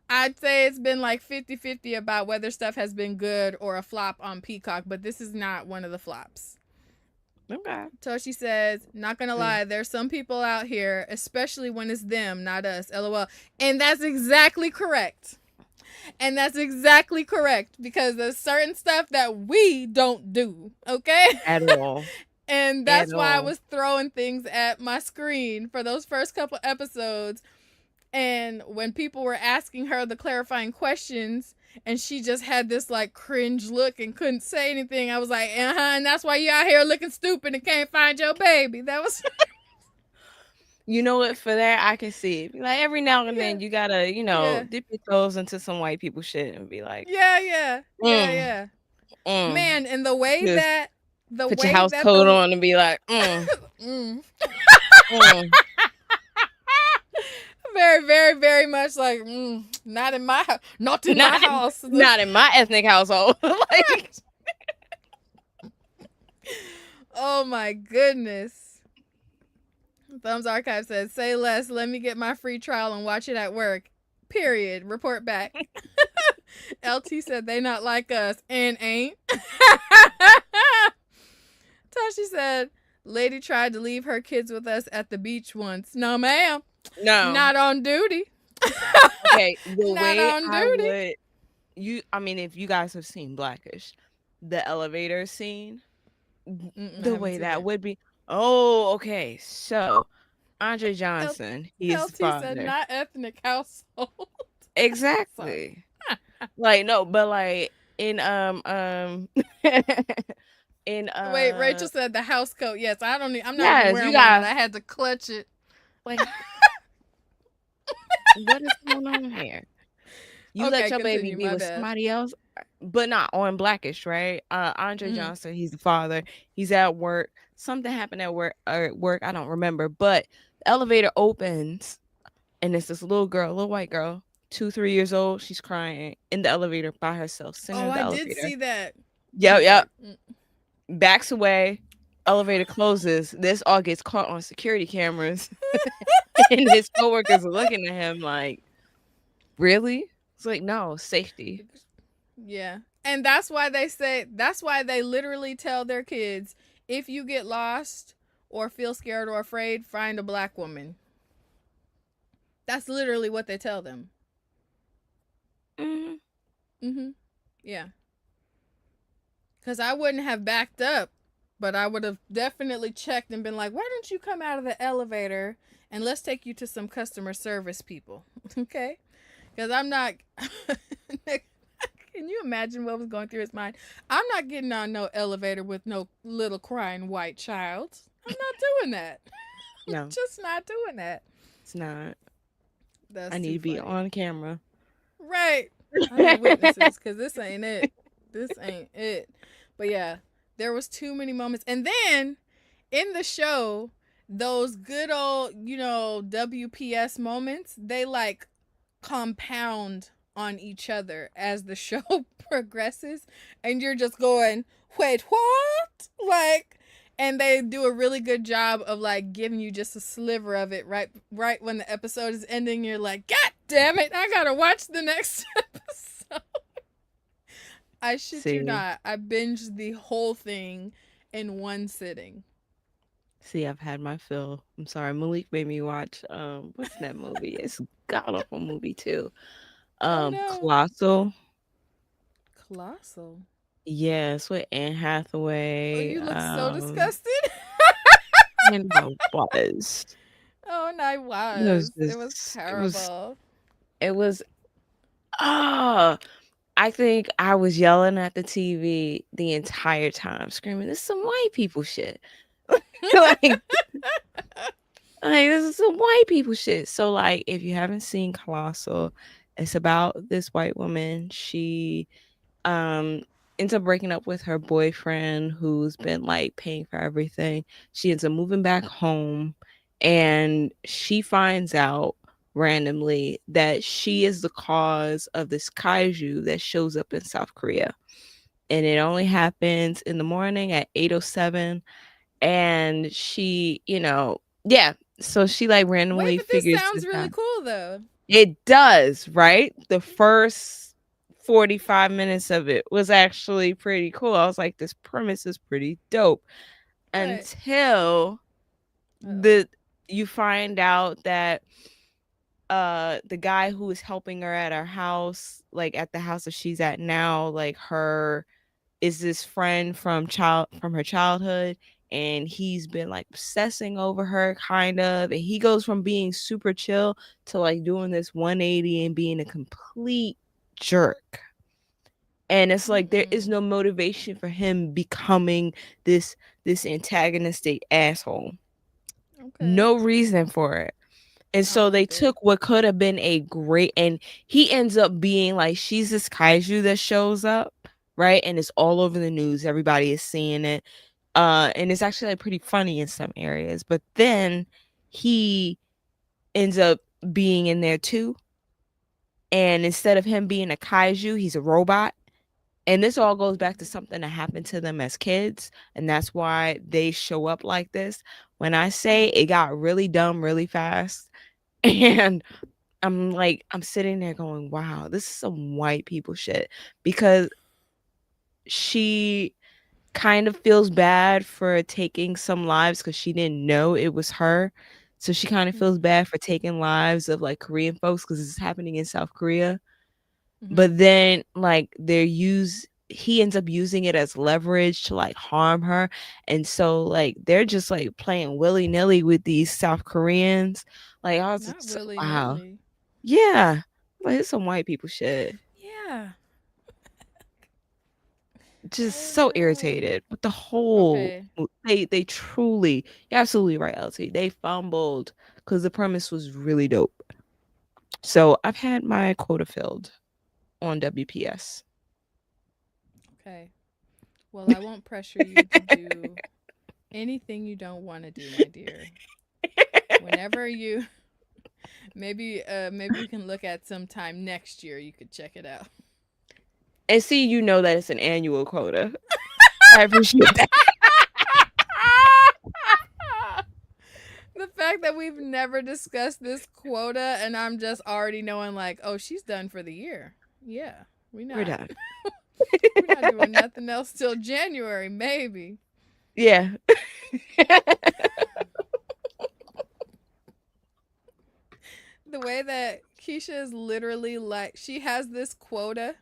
I'd say it's been like 50-50 about whether stuff has been good or a flop on Peacock, but this is not one of the flops. Okay. Toshi says, not gonna lie, there's some people out here, especially when it's them, not us, LOL. And that's exactly correct. Because there's certain stuff that we don't do, okay? At all. And that's why I was throwing things at my screen for those first couple episodes. And when people were asking her the clarifying questions and she just had this like cringe look and couldn't say anything, I was like, and that's why you out here looking stupid and can't find your baby. That was You know what? For that, I can see it. Like every now and then, you gotta, dip your toes into some white people shit and be like, yeah. Man, and the way Just that put your house coat on and be like, very, very, very much like, not in my house, not in my house, not in my ethnic household. Like, oh my goodness. Thumbs Archive says, say less, let me get my free trial and watch it at work. Period. Report back. LT said they not like us and ain't. Tashi said, lady tried to leave her kids with us at the beach once. No, ma'am. No. Not on duty. Okay, the not way on duty. If you guys have seen Blackish, the elevator scene, the way that would be. Oh, okay. So, Andre Johnson, he's the father. Said not ethnic household. Exactly. Like no, but like in Wait, Rachel said the house coat. Yes, I'm not even wearing one. I had to clutch it. Like, what is going on here? You let your baby be with somebody else, but not on Blackish, right? Andre Johnson, he's the father. He's at work. Something happened at work. I don't remember, but the elevator opens, and it's this little white girl, 2-3 years old. She's crying in the elevator by herself. Sitting in the elevator. Did see that. Yep. Backs away. Elevator closes. This all gets caught on security cameras, and his coworkers are looking at him like, "Really?" It's like, no, safety. Yeah. And that's why they literally tell their kids, if you get lost or feel scared or afraid, find a black woman. That's literally what they tell them. Yeah. Because I wouldn't have backed up, but I would have definitely checked and been like, why don't you come out of the elevator and let's take you to some customer service people. Okay? Because I'm not... Can you imagine what was going through his mind? I'm not getting on no elevator with no little crying white child. I'm not doing that. No. I'm just not doing that. It's not. That's I need to be on camera. Right. I need witnesses because this ain't it. This ain't it. But yeah, there was too many moments. And then in the show, those good old, WPS moments, they like compound on each other as the show progresses, and you're just going, wait, what? Like, and they do a really good job of like giving you just a sliver of it right when the episode is ending. You're like, God damn it, I gotta watch the next episode. I shit you not, I binged the whole thing in one sitting. See, I've had my fill. I'm sorry, Malik made me watch what's that movie? It's a god-awful movie too. Colossal. Yes, with Anne Hathaway. Oh, you look so disgusted. And I was. Oh, and I was. It was terrible. It was I think I was yelling at the TV the entire time, screaming, "This is some white people shit." like this is some white people shit. So like, if you haven't seen Colossal, it's about this white woman. She ends up breaking up with her boyfriend who's been like paying for everything. She ends up moving back home, and she finds out randomly that she is the cause of this kaiju that shows up in South Korea. And it only happens in the morning at 8:07. And she, so she like randomly figures this sounds really cool though. It does, right? The first 45 minutes of it was actually pretty cool. I was like, this premise is pretty dope. Right. Until you find out that the guy who is helping her at her house, like at the house that she's at now, like is this friend from her childhood, and he's been like obsessing over her kind of, and he goes from being super chill to like doing this 180 and being a complete jerk. And it's like there is no motivation for him becoming this antagonistic asshole. No reason for it. And so they took what could have been a great, and he ends up being like, she's this kaiju that shows up, right? And it's all over the news. Everybody is seeing it. And it's actually like pretty funny in some areas. But then he ends up being in there too. And instead of him being a kaiju, he's a robot. And this all goes back to something that happened to them as kids. And that's why they show up like this. When I say it got really dumb really fast, and I'm sitting there going, wow, this is some white people shit. Because she kind of feels bad for taking some lives because she didn't know it was her. So she kind of feels bad for taking lives of like Korean folks because it's happening in South Korea. But then like he ends up using it as leverage to like harm her. And so like they're just like playing willy-nilly with these South Koreans. Like I was just, wow. Yeah. Like it's some white people shit. Yeah. Just so irritated with the whole they truly, you're absolutely right, Elsie. They fumbled because the premise was really dope. So I've had my quota filled on WPS. Okay. Well, I won't pressure you to do anything you don't want to do, my dear. Whenever you maybe we can look at sometime next year, you could check it out. And see, you know that it's an annual quota. I appreciate that. The fact that we've never discussed this quota and I'm just already knowing like, oh, she's done for the year. Yeah, we're done. We're not doing nothing else till January, maybe. Yeah. The way that Keisha is literally like, she has this quota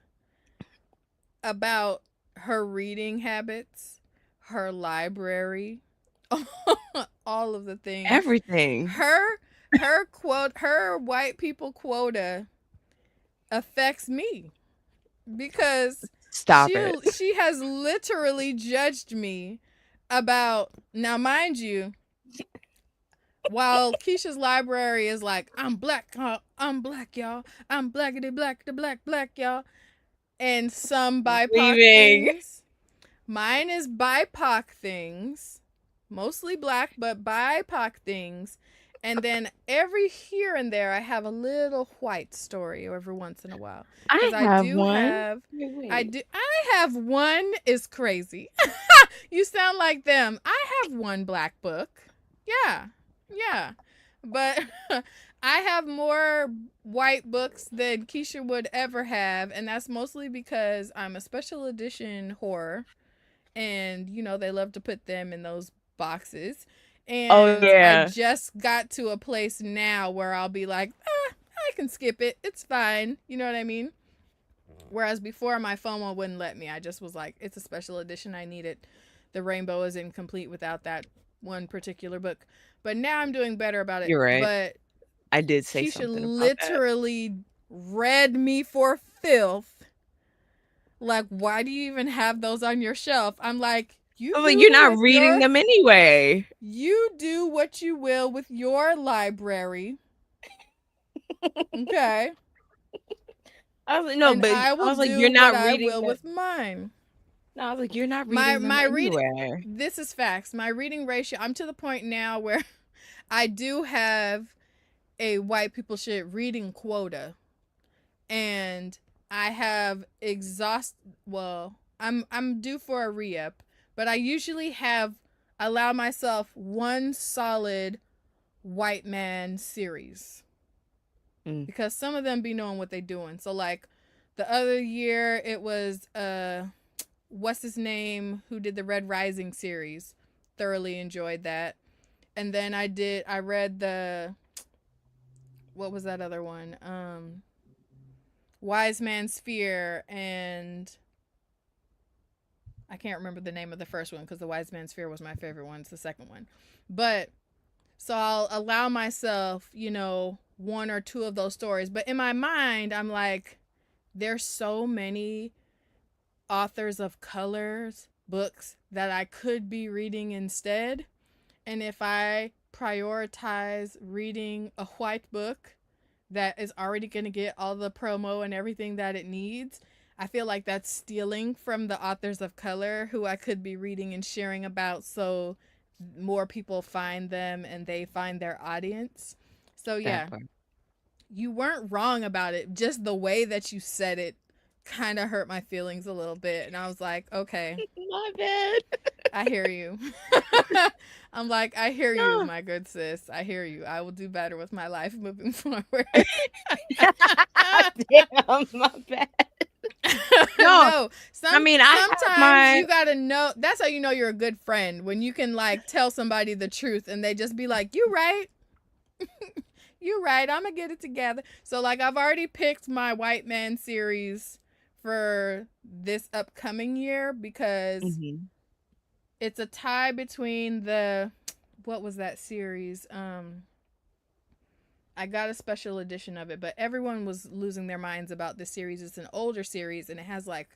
about her reading habits, her library, all of the things. Everything. Her white people quota affects me because she has literally judged me about, now mind you, while Keisha's library is like, I'm black, y'all, I'm blackity black, y'all, and some BIPOC things. Mine is BIPOC things, mostly black, but BIPOC things. And then every here and there, I have a little white story every once in a while. I have one is crazy. You sound like them. I have one black book. Yeah. But I have more white books than Keisha would ever have. And that's mostly because I'm a special edition whore. And, you know, they love to put them in those boxes. And I just got to a place now where I'll be like, I can skip it. It's fine. You know what I mean? Whereas before, my FOMO wouldn't let me. I just was like, it's a special edition. I need it. The rainbow is incomplete without that one particular book. But now I'm doing better about it. You're right. But I did say Keisha something about literally read me for filth. Like, why do you even have those on your shelf? I'm like, you're not reading them anyway. You do what you will with your library. Okay. I was like, no, but I was like, you're not reading. I will with mine. No, I was like, you're not reading them anywhere. This is facts. My reading ratio, I'm to the point now where I do have a white people shit reading quota. And I have I'm due for a re-up, but I usually allow myself one solid white man series. Because some of them be knowing what they doing. So like the other year it was what's his name who did the Red Rising series. Thoroughly enjoyed that. And then I read what was that other one? Wise Man's Fear and I can't remember the name of the first one because The Wise Man's Fear was my favorite one. It's the second one. But so I'll allow myself, one or two of those stories. But in my mind, I'm like, there's so many authors of colors books that I could be reading instead. And if I prioritize reading a white book that is already going to get all the promo and everything that it needs, I feel like that's stealing from the authors of color who I could be reading and sharing about, so more people find them and they find their audience. So yeah, you weren't wrong about it. Just the way that you said it kind of hurt my feelings a little bit. And I was like, okay. My bad. I hear you. I'm like, I hear you, my good sis. I hear you. I will do better with my life moving forward. Damn, my bad. No, sometimes you gotta know. That's how you know you're a good friend, when you can like tell somebody the truth and they just be like, "You right, you right. I'm gonna get it together." So like, I've already picked my White Man series for this upcoming year because it's a tie between what was that series? I got a special edition of it, but everyone was losing their minds about this series. It's an older series, and it has like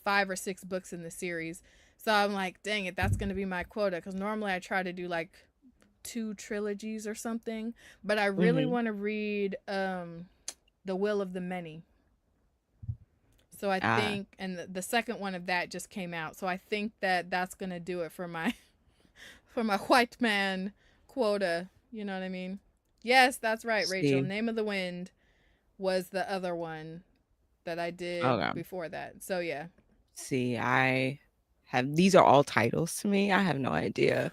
5 or 6 books in the series. So I'm like, dang it, that's going to be my quota. Because normally I try to do like 2 trilogies or something. But I really want to read The Will of the Many. So I think, and the second one of that just came out. So I think that that's going to do it for my white man quota. You know what I mean? Yes, that's right, Rachel. Name of the Wind was the other one that I did before that. So yeah. See, these are all titles to me. I have no idea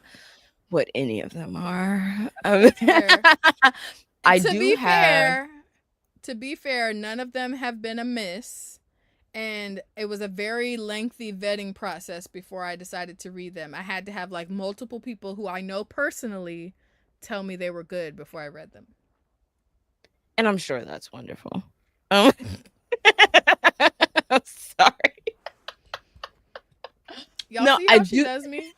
what any of them are. To be fair, none of them have been a miss. And it was a very lengthy vetting process before I decided to read them. I had to have like multiple people who I know personally tell me they were good before I read them. And I'm sure that's wonderful. I'm sorry. Y'all see how she does me?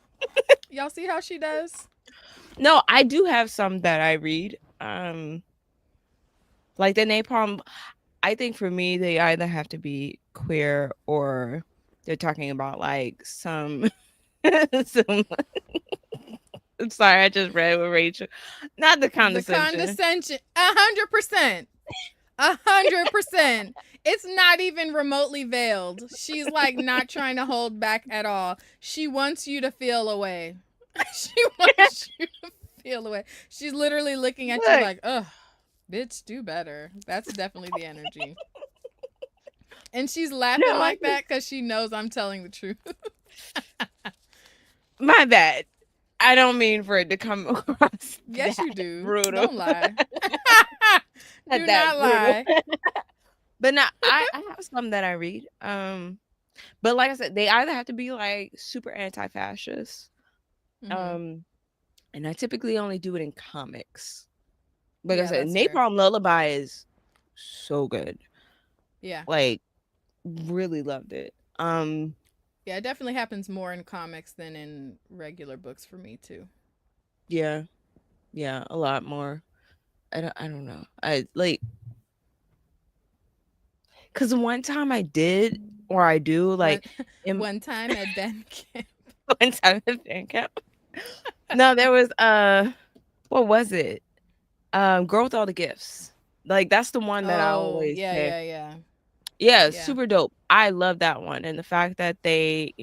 Y'all see how she does? No, I do have some that I read. Like the Napalm, I think for me, they either have to be queer or they're talking about like some I'm sorry, I just read with Rachel. Not the condescension. The condescension. 100%. 100%. It's not even remotely veiled. She's like not trying to hold back at all. She wants you to feel away. She wants you to feel away. She's literally looking at you like, ugh, bitch, do better. That's definitely the energy. And she's laughing like that because she knows I'm telling the truth. My bad. I don't mean for it to come across. Yes, you do. Brutal. Don't lie. Do not lie. But no, I have some that I read. But like I said, they either have to be like super anti-fascist. And I typically only do it in comics. Like I said, Napalm Lullaby is so good. Yeah. Like, really loved it. Yeah, it definitely happens more in comics than in regular books for me too. Yeah, a lot more. I don't know. I like, because one time I did, or I do, like one time at band camp. One time at band camp. No, there was what was it? Girl with All the Gifts. Like that's the one that I always Yeah, super dope. I love that one. And the fact that they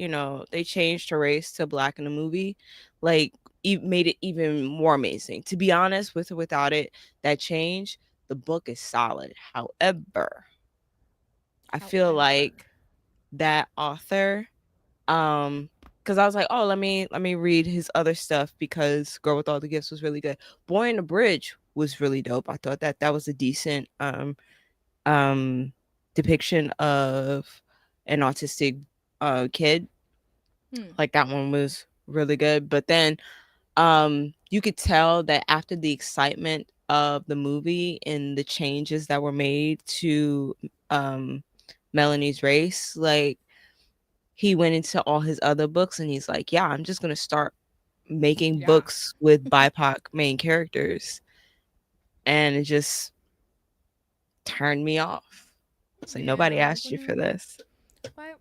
changed her race to Black in the movie, like made it even more amazing. To be honest, with or without it, that change, the book is solid. However, I feel like that author, because I was like, oh, let me read his other stuff because Girl with All the Gifts was really good. Boy in the Bridge was really dope. I thought that was a decent depiction of an autistic kid. Like that one was really good. But then you could tell that after the excitement of the movie and the changes that were made to Melanie's race, like he went into all his other books and he's like, yeah, I'm just going to start making Yeah. books with BIPOC main characters. And it just turned me off. It's like, nobody asked you for this. Why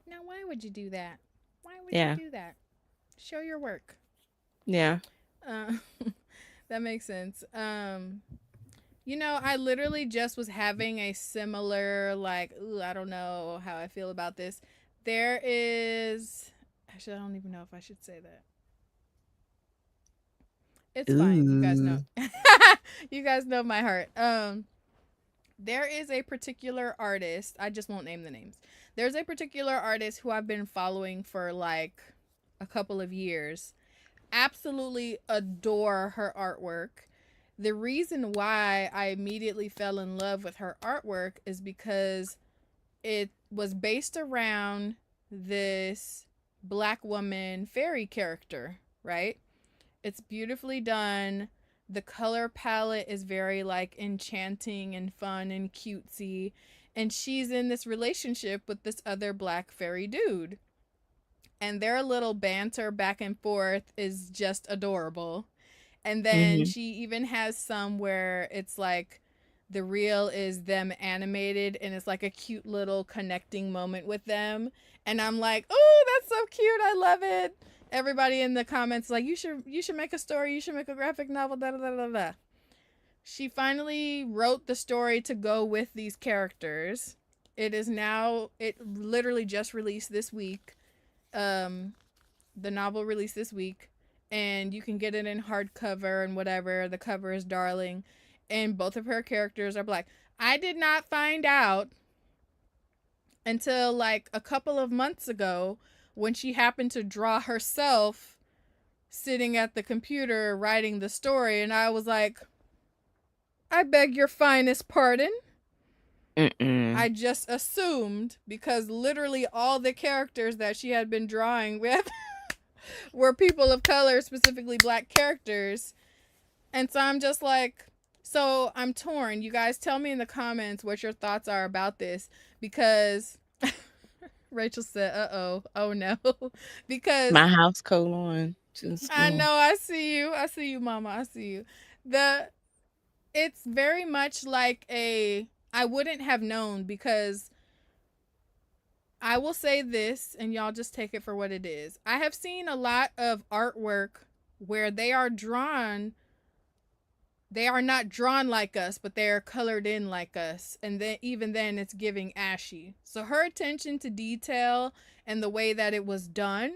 would you do that? Why would Yeah. you do that? Show your work. Yeah. That makes sense. You know, I literally just was having a similar, like, ooh, I don't know how I feel about this. There is, actually, I don't even know if I should say that. It's fine. You guys know. You guys know my heart. There is a particular artist. I just won't name the names. There's a particular artist who I've been following for like a couple of years. Absolutely adore her artwork. The reason why I immediately fell in love with her artwork is because it was based around this black woman fairy character, right? It's beautifully done. The color palette is very like enchanting and fun and cutesy. And she's in this relationship with this other black fairy dude. And their little banter back and forth is just adorable. And then she even has some where it's like the reel is them animated and it's like a cute little connecting moment with them. And I'm like, oh, that's so cute. I love it. Everybody in the comments like, you should make a story. You should make a graphic novel. Da da da da da. She finally wrote the story to go with these characters. It literally just released this week. The novel released this week. And you can get it in hardcover and whatever. The cover is darling. And both of her characters are black. I did not find out until like a couple of months ago when she happened to draw herself sitting at the computer writing the story. And I was like, I beg your finest pardon. I just assumed because literally all the characters that she had been drawing with were people of color, specifically black characters. And so I'm just like, so I'm torn. You guys tell me in the comments what your thoughts are about this, because Rachel said, oh no. Because my house coat on. I know, I see you, mama, I see you. It's very much like I wouldn't have known, because I will say this, and y'all just take it for what it is. I have seen a lot of artwork where they are not drawn like us, but they are colored in like us. And then even then it's giving ashy. So her attention to detail and the way that it was done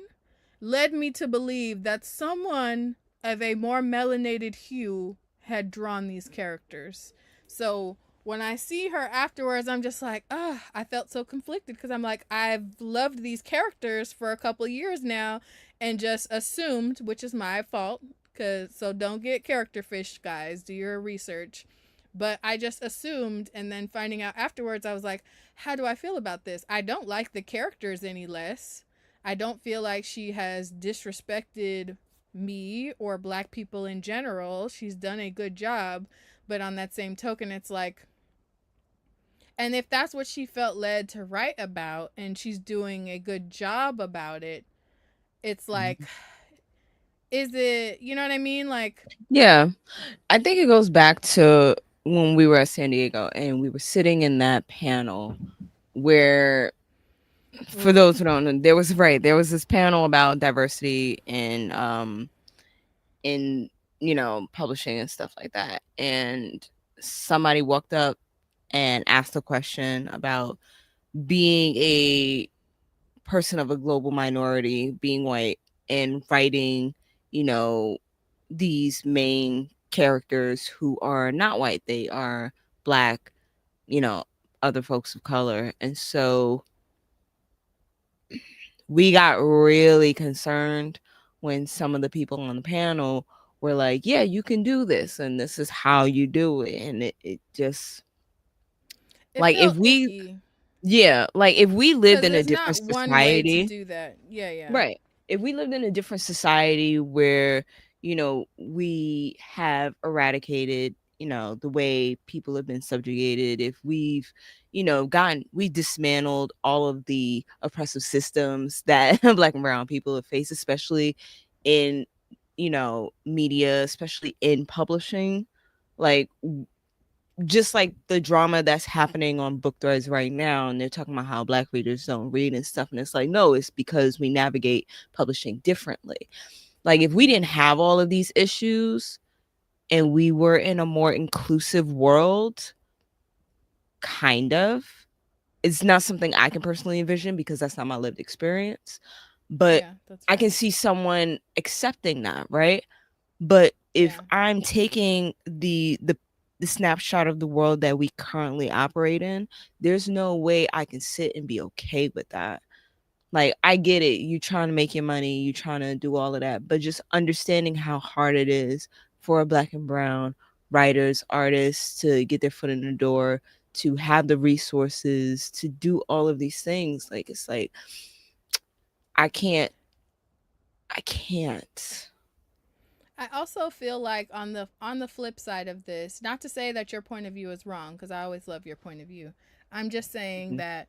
led me to believe that someone of a more melanated hue had drawn these characters. So when I see her afterwards, I'm just like, I felt so conflicted, because I'm like, I've loved these characters for a couple years now and just assumed, which is my fault, so don't get character fish, guys, do your research. But I just assumed, and then finding out afterwards, I was like, how do I feel about this? I don't like the characters any less. I don't feel like she has disrespected me or black people in general. She's done a good job. But on that same token, it's like, and if that's what she felt led to write about, and she's doing a good job about it, it's like, is it, you know what I mean? Like, yeah, I think it goes back to when we were at San Diego and we were sitting in that panel where, for those who don't know, there was this panel about diversity in publishing and stuff like that. And somebody walked up and asked a question about being a person of a global minority, being white, and writing, these main characters who are not white. They are black, other folks of color. And so we got really concerned when some of the people on the panel were like, yeah, you can do this, and this is how you do it. And it just, like, if we lived in a different society, one way to do that. Yeah. Right. If we lived in a different society where, we have eradicated, the way people have been subjugated, if we've we dismantled all of the oppressive systems that Black and brown people have faced, especially in media, especially in publishing, like just like the drama that's happening on book threads right now, and they're talking about how Black readers don't read and stuff, and it's like, no, it's because we navigate publishing differently. Like, if we didn't have all of these issues and we were in a more inclusive world, kind of, it's not something I can personally envision because that's not my lived experience, but I can see someone accepting that, right? But if I'm taking the snapshot of the world that we currently operate in, there's no way I can sit and be okay with that. Like, I get it, you trying to make your money, you trying to do all of that, but just understanding how hard it is for Black and brown writers, artists to get their foot in the door, to have the resources to do all of these things. Like, it's like, I can't. I also feel like on the flip side of this, not to say that your point of view is wrong, because I always love your point of view. I'm just saying that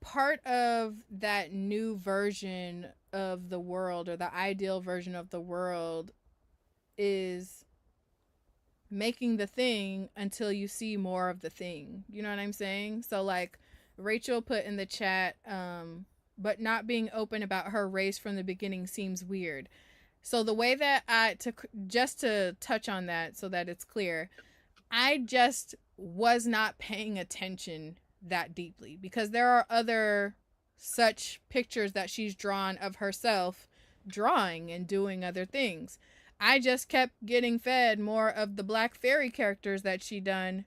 part of that new version of the world, or the ideal version of the world, is making the thing until you see more of the thing. You know what I'm saying? So like Rachel put in the chat, but not being open about her race from the beginning seems weird. So the way that just to touch on that so that it's clear, I just was not paying attention that deeply, because there are other such pictures that she's drawn of herself drawing and doing other things. I just kept getting fed more of the Black fairy characters that she done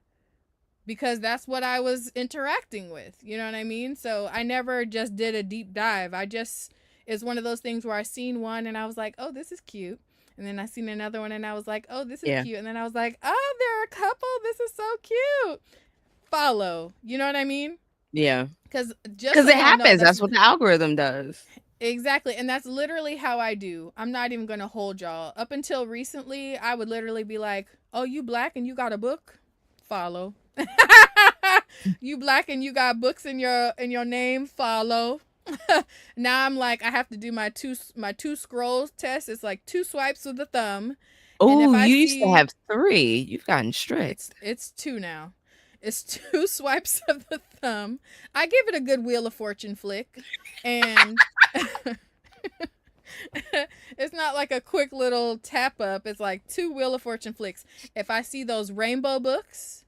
because that's what I was interacting with. You know what I mean? So I never just did a deep dive. It's one of those things where I seen one and I was like, oh, this is cute. And then I seen another one and I was like, oh, this is cute. And then I was like, oh, there are a couple. This is so cute. Follow. You know what I mean? Yeah. Because it happens. That's what the algorithm does. Exactly. And that's literally how I do. I'm not even going to hold y'all. Up until recently, I would literally be like, oh, you Black and you got a book? Follow. You Black and you got books in your name? Follow. Now I'm like, I have to do my two scrolls test. It's like 2 swipes with the thumb. Oh, you used to have 3. You've gotten strict. It's 2 now. It's 2 swipes of the thumb. I give it a good Wheel of Fortune flick. And it's not like a quick little tap up. It's like 2 Wheel of Fortune flicks. If I see those rainbow books,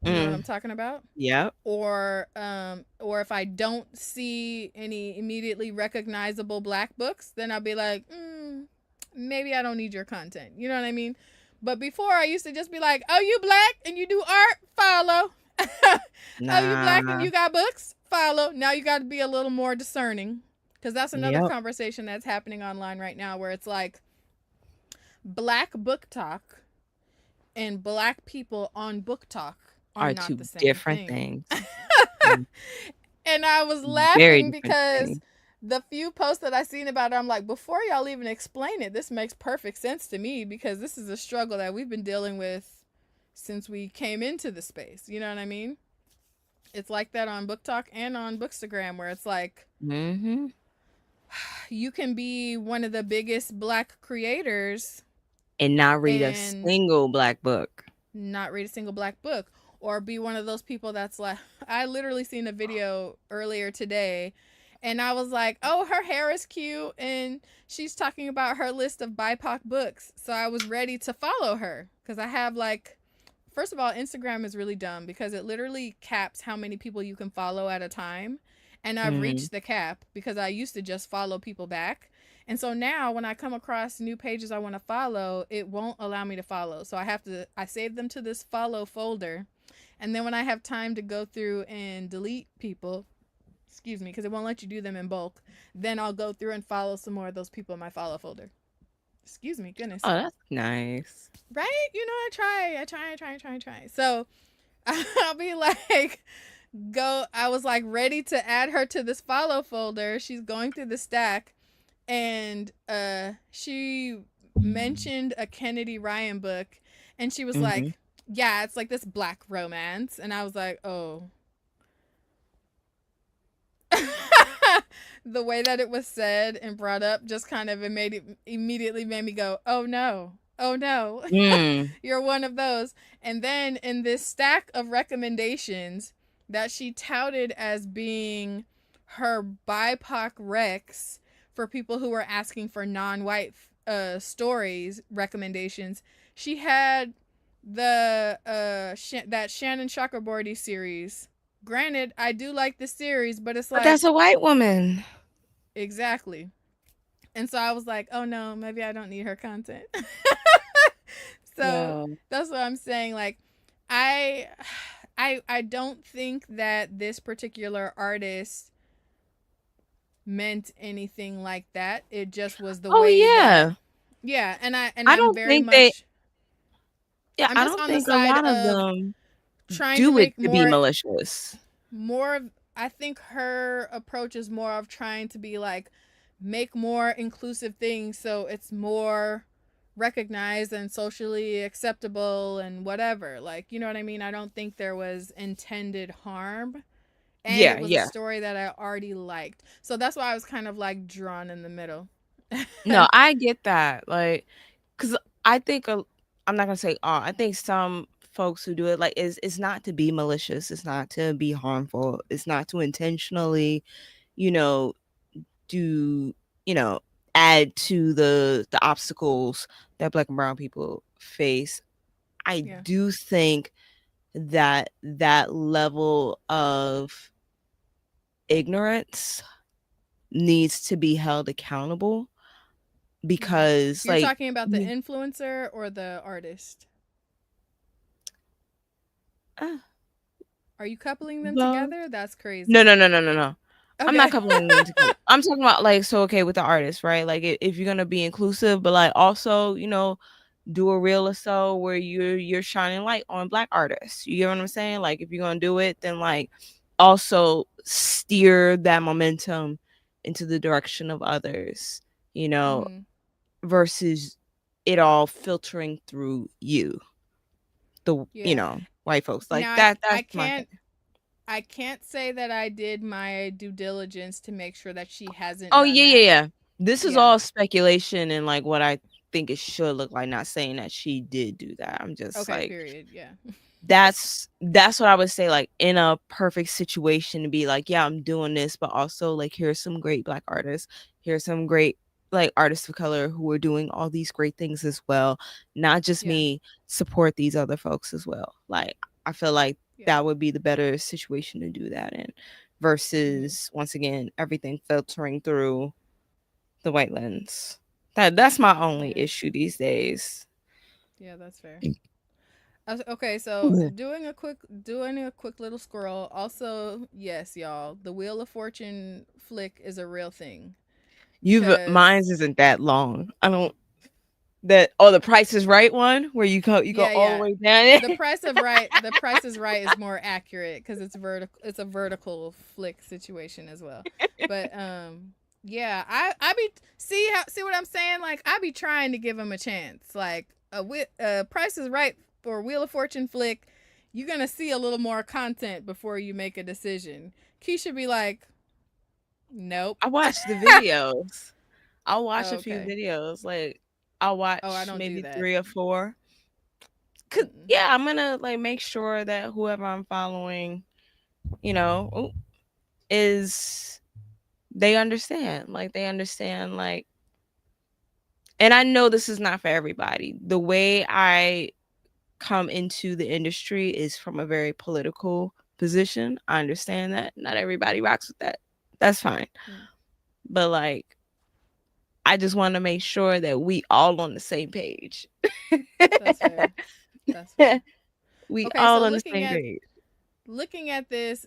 you know what I'm talking about? Yeah. Or if I don't see any immediately recognizable Black books, then I'll be like, maybe I don't need your content. You know what I mean? But before, I used to just be like, oh, you Black and you do art? Follow. Nah. Oh, you Black and you got books? Follow. Now you got to be a little more discerning, because that's another conversation that's happening online right now, where it's like Black book talk and Black people on book talk are not 2 the same different things. And I was laughing because the few posts that I seen about it, I'm like, before y'all even explain it, this makes perfect sense to me, because this is a struggle that we've been dealing with since we came into the space. You know what I mean? It's like that on Book Talk and on Bookstagram, where it's like, you can be one of the biggest Black creators and not read a single Black book. Not read a single Black book. Or be one of those people that's like, I literally seen a video earlier today, and I was like, oh, her hair is cute, and she's talking about her list of BIPOC books. So I was ready to follow her, because I have like, first of all, Instagram is really dumb because it literally caps how many people you can follow at a time. And I've reached the cap, because I used to just follow people back. And so now when I come across new pages I want to follow, it won't allow me to follow. So I save them to this follow folder. And then when I have time to go through and delete people, because it won't let you do them in bulk, then I'll go through and follow some more of those people in my follow folder. Goodness. Oh, that's nice. Right? You know, I try. So I'll be like, I was like ready to add her to this follow folder. She's going through the stack, and she mentioned a Kennedy Ryan book. And she was like, yeah, it's like this black romance. And I was like, oh. The way that it was said and brought up just kind of immediately made me go, oh no. Oh no. You're one of those. And then in this stack of recommendations that she touted as being her BIPOC Rex for people who were asking for non-white stories recommendations, she had the that Shannon Chakraborty series. Granted, I do like the series, but it's like, but that's a white woman. Exactly. And so I was like, oh no, maybe I don't need her content. So that's what I'm saying. Like, I don't think that this particular artist meant anything like that. It just was the way. Yeah, and I'm very much. Yeah, I don't think a lot of them trying do to make it to be malicious. I think her approach is more of trying to be like, make more inclusive things so it's more recognized and socially acceptable and whatever. Like, you know what I mean? I don't think there was intended harm. And it was a story that I already liked. So that's why I was kind of like drawn in the middle. No, I get that. Like, because I think, I'm not going to say all, I think some folks who do it, like, it's not to be malicious. It's not to be harmful. It's not to intentionally, add to the obstacles that Black and brown people face. I do think that level of ignorance needs to be held accountable, because you're talking about the influencer or the artist. Are you coupling them together? That's crazy. No. Okay. I'm not coupling them together. I'm talking about with the artist, right? Like, if you're gonna be inclusive, but like also, do a reel or so where you're shining light on Black artists. You get what I'm saying? Like, if you're gonna do it, then like also steer that momentum into the direction of others, versus it all filtering through you, white folks. Like, now, that's I can't say that I did my due diligence to make sure that she hasn't. Oh, yeah. This is all speculation and like what I think it should look like, not saying that she did do that. I'm just period. Yeah. That's what I would say, like, in a perfect situation to be like, yeah, I'm doing this, but also like, here's some great Black artists. Here's some great like artists of color who are doing all these great things as well. Not just me, support these other folks as well. Like, I feel like that would be the better situation to do that in, versus once again, everything filtering through the white lens. That's my only issue these days. Yeah, that's fair. Okay, so doing a quick little scroll. Also, yes, y'all, the Wheel of Fortune flick is a real thing. Mine's isn't that long. I don't. The Price is Right one where you go all the way down. The Price is Right is more accurate because it's vertical. It's a vertical flick situation as well. But I be see what I'm saying. Like, I be trying to give him a chance. Like a Price is Right or Wheel of Fortune flick, you're gonna see a little more content before you make a decision. Keisha be like, nope. I watch the videos. I'll watch a few videos. Like, I'll watch maybe 3 or 4. I'm gonna like make sure that whoever I'm following, is they understand. Like, and I know this is not for everybody. The way I come into the industry is from a very political position. I understand that not everybody rocks with that. That's fine. But like, I just want to make sure that we all on the same page. That's fair. That's fair. We all on the same page. Looking at this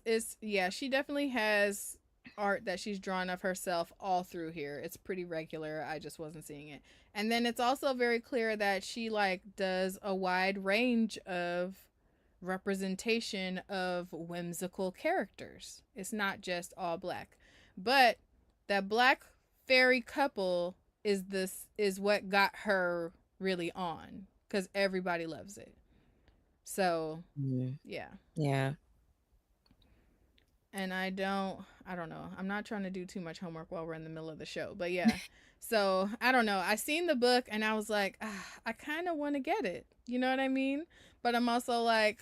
she definitely has art that she's drawn of herself all through here. It's pretty regular. I just wasn't seeing it. And then it's also very clear that she like does a wide range of representation of whimsical characters. It's not just all Black. But that Black fairy couple is what got her really on. because everybody loves it. So yeah. And I don't know. I'm not trying to do too much homework while we're in the middle of the show, but yeah. So I don't know. I seen the book and I was like, I kind of want to get it. You know what I mean? But I'm also like,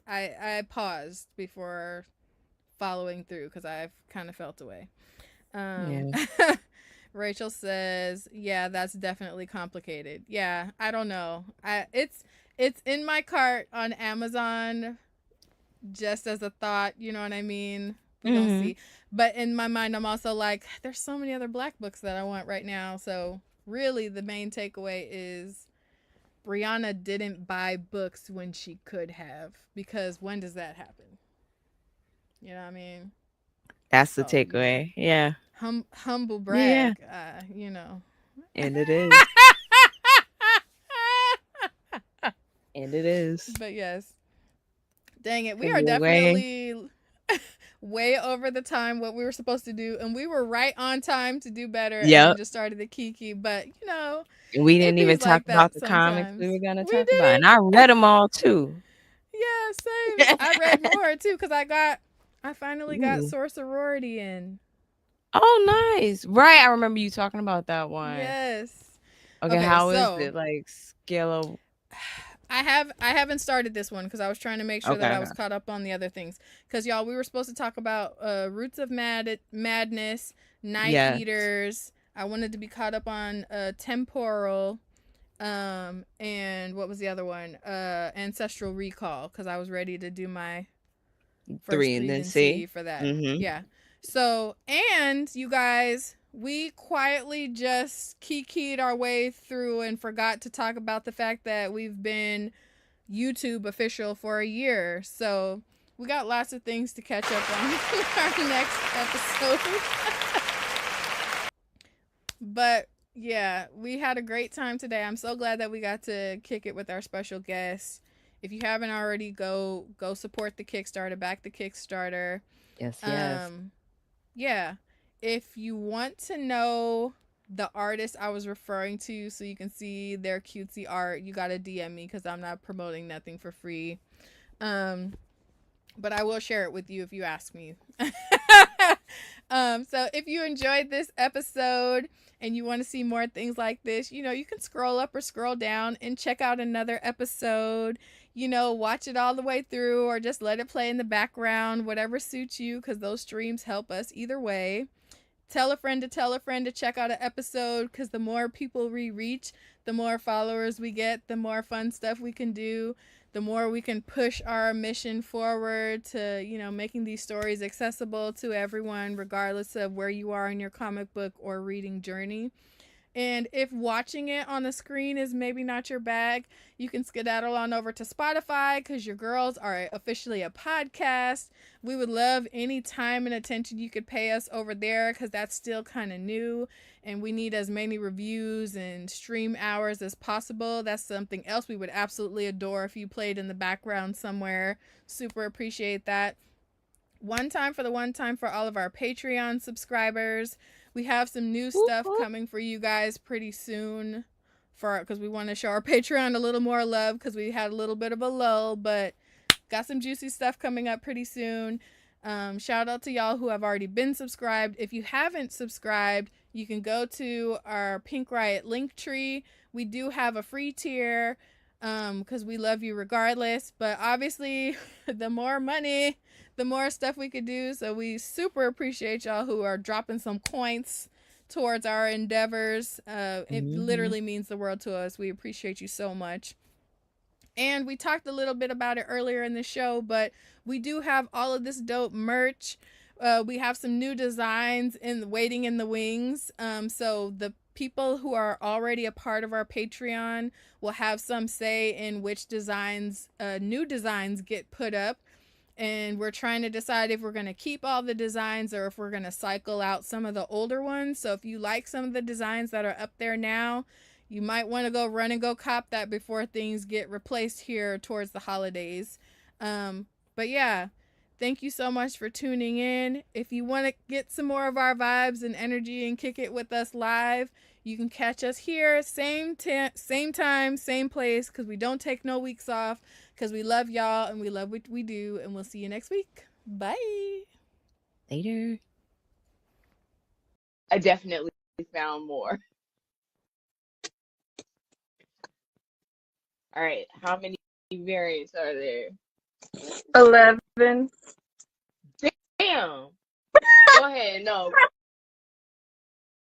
I paused before following through because I've kind of felt away. Rachel says, yeah, that's definitely complicated. Yeah, I don't know. It's in my cart on Amazon just as a thought, you know what I mean? We're gonna see. But in my mind, I'm also like, there's so many other Black books that I want right now. So really the main takeaway is Brianna didn't buy books when she could have, because when does that happen? You know what I mean? That's the takeaway. Yeah. Humble brag. You know. And it is. And it is. But yes. Dang it. We are definitely way over the time what we were supposed to do. And we were right on time to do better. Yeah. And just started the Kiki. But, you know. We didn't even talk about the comics we were going to talk about. And I read them all, too. Yeah, same. I read more, too, because I finally got Sorority in. Oh, nice. Right. I remember you talking about that one. Yes. Okay, how is it? Like, scale of... I haven't started this one because I was trying to make sure that I was caught up on the other things. Because, y'all, we were supposed to talk about Roots of Madness, Night Eaters. I wanted to be caught up on Temporal. And what was the other one? Ancestral Recall, because I was ready to do my first 3 and then C for that. Yeah. So, and you guys, we quietly just kikied our way through and forgot to talk about the fact that we've been YouTube official for a year. So we got lots of things to catch up on our next episode. But yeah, we had a great time today. I'm so glad that we got to kick it with our special guests. If you haven't already, go support the Kickstarter, back the Kickstarter. Yes. Yeah. If you want to know the artist I was referring to so you can see their cutesy art, you got to DM me because I'm not promoting nothing for free. But I will share it with you if you ask me. So if you enjoyed this episode and you want to see more things like this, you know, you can scroll up or scroll down and check out another episode. You know, watch it all the way through or just let it play in the background, whatever suits you, because those streams help us either way. Tell a friend to check out an episode, because the more people we reach, the more followers we get, the more fun stuff we can do, the more we can push our mission forward to, you know, making these stories accessible to everyone, regardless of where you are in your comic book or reading journey. And if watching it on the screen is maybe not your bag, you can skedaddle on over to Spotify, because your girls are officially a podcast. We would love any time and attention you could pay us over there, because that's still kind of new and we need as many reviews and stream hours as possible. That's something else we would absolutely adore if you played in the background somewhere. Super appreciate that. One time for all of our Patreon subscribers. We have some new stuff coming for you guys pretty soon, because we want to show our Patreon a little more love, because we had a little bit of a lull, but got some juicy stuff coming up pretty soon. Shout out to y'all who have already been subscribed. If you haven't subscribed, you can go to our Pink Riot linktree. We do have a free tier, because we love you regardless, but obviously the more money, the more stuff we could do. So we super appreciate y'all who are dropping some coins towards our endeavors. It literally means the world to us. We appreciate you so much. And we talked a little bit about it earlier in the show, but we do have all of this dope merch. We have some new designs waiting in the wings. So the people who are already a part of our Patreon will have some say in which designs, new designs get put up. And we're trying to decide if we're going to keep all the designs or if we're going to cycle out some of the older ones. So if you like some of the designs that are up there now, you might want to go run and go cop that before things get replaced here towards the holidays. But yeah, Thank you so much for tuning in. If you want to get some more of our vibes and energy and kick it with us live, you can catch us here, same time, same place, because we don't take no weeks off, because we love y'all and we love what we do, and we'll see you next week. Bye. Later. I definitely found more. All right, how many variants are there? 11. Damn. Go ahead. No.